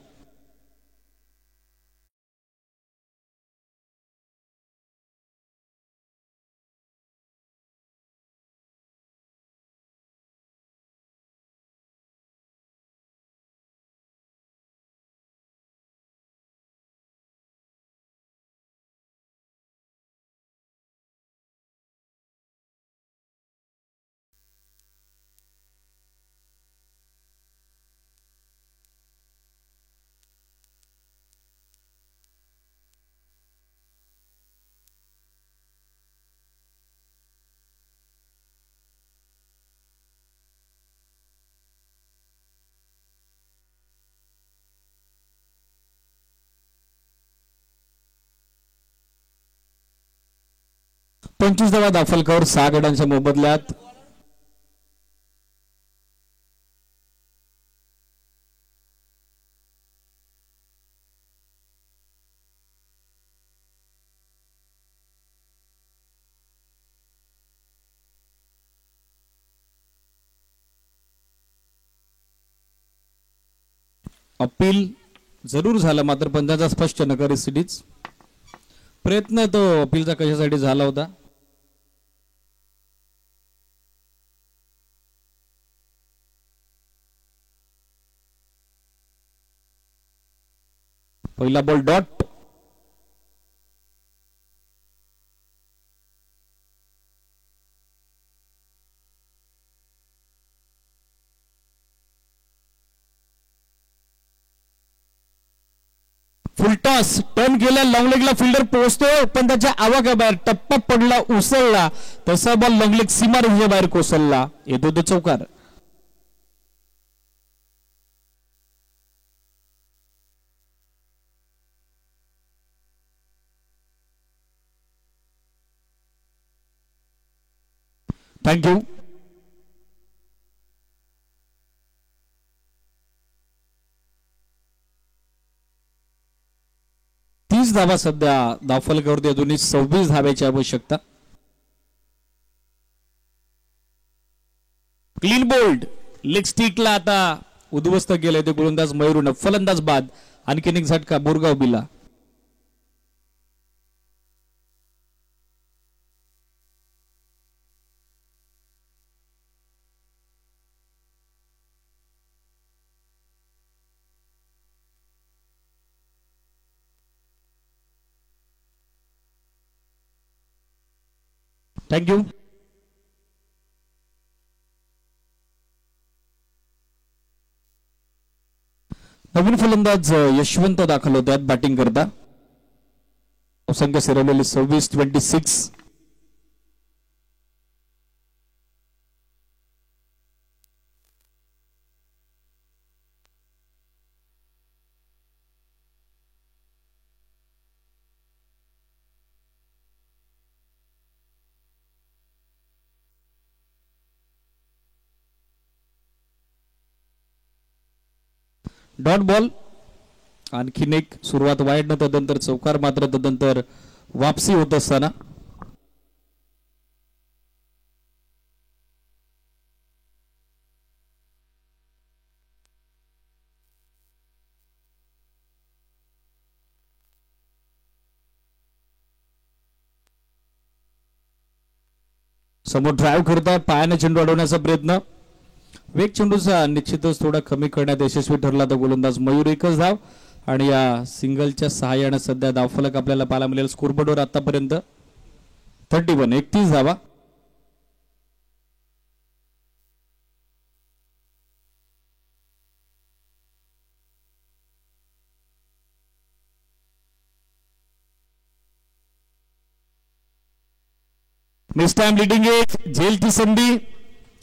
पंचवीस धावा दाफलकर 6 गड्यांच्या मोबदल्यात. अपील जरूर झालं मात्र पंचाचा स्पष्ट नकारी सिटीज. प्रयत्न तो अपीलचा कशासाठी झाला होता. पहिला बॉल डॉट. फुलटॉस टर्न केला, लॉंग लेगला फिल्डर पोहोचतोय पण त्याच्या आवाक्याबाहेर टप्पा पडला, उसळला, तसा बॉल लॉंग लेग सीमारेषेच्या बाहेर कोसळला. येतो तो चौकार. थँक्यू. धावा सध्या धावफलकावरती, अजूनही 26 धाब्याची आवश्यकता. क्लीन बोल्ड लेग स्टिकला आता उद्ध्वस्त केलंय ते गोलंदाज मयूरनं. फलंदाज बाद. आणखीन एक झटका बोरगाव बिला. थँक्यू. नवीन फलंदाज यशवंत दाखल होतात बॅटिंग करता. संख्या सिरवलेली 26-26. Dot ball. आणखीन एक सुरुवात वाईड न, तदनंतर चौकार, मात्र तदनंतर वापसी होत असताना समोर ड्राईव्ह करतात, पायाने चेंडू अडवण्याचा प्रयत्न. वेग चेंडूचा निश्चितच थोडा कमी करण्यात यशस्वी ठरला तर गोलंदाज मयूर. एकच धाव आणि या सिंगलच्या सहाय्याने सध्या धावफलक आपल्याला पाहायला मिळेल स्कोरबोर्डवर आतापर्यंत 31 धावा. नेक्स्ट टाइम लिडिंग एज झेलची संधी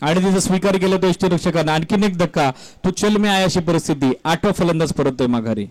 आणि तिचा स्वीकार केला तो यष्टीरक्षकांना. आणखीन एक धक्का, तो चल में आया अशी परिस्थिती. 8वा फलंदाज परततोय माघारी.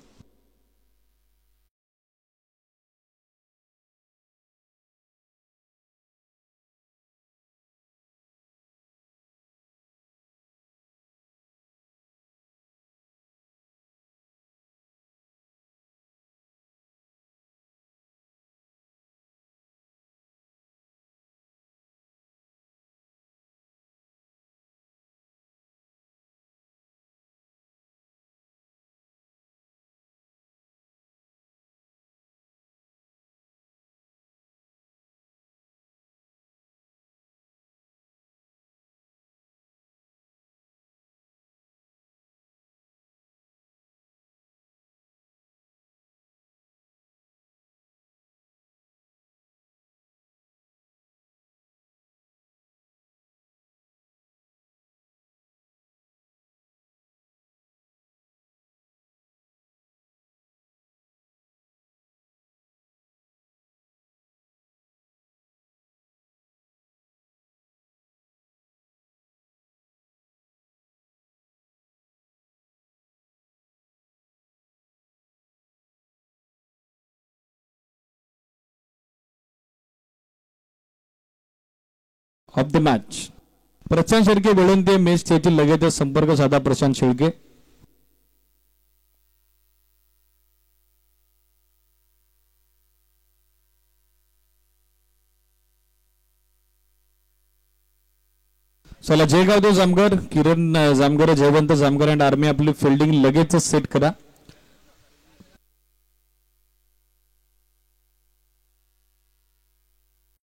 Off the match Prashant Shelke वेळून मॅच तेथील लगेचच संपर्क साधा प्रशांत शेळके. चला जयगाव जामगर, किरण जामगर, जयवंत जामगर अँड आर्मी आपली फिल्डिंग लगेचच सेट करा.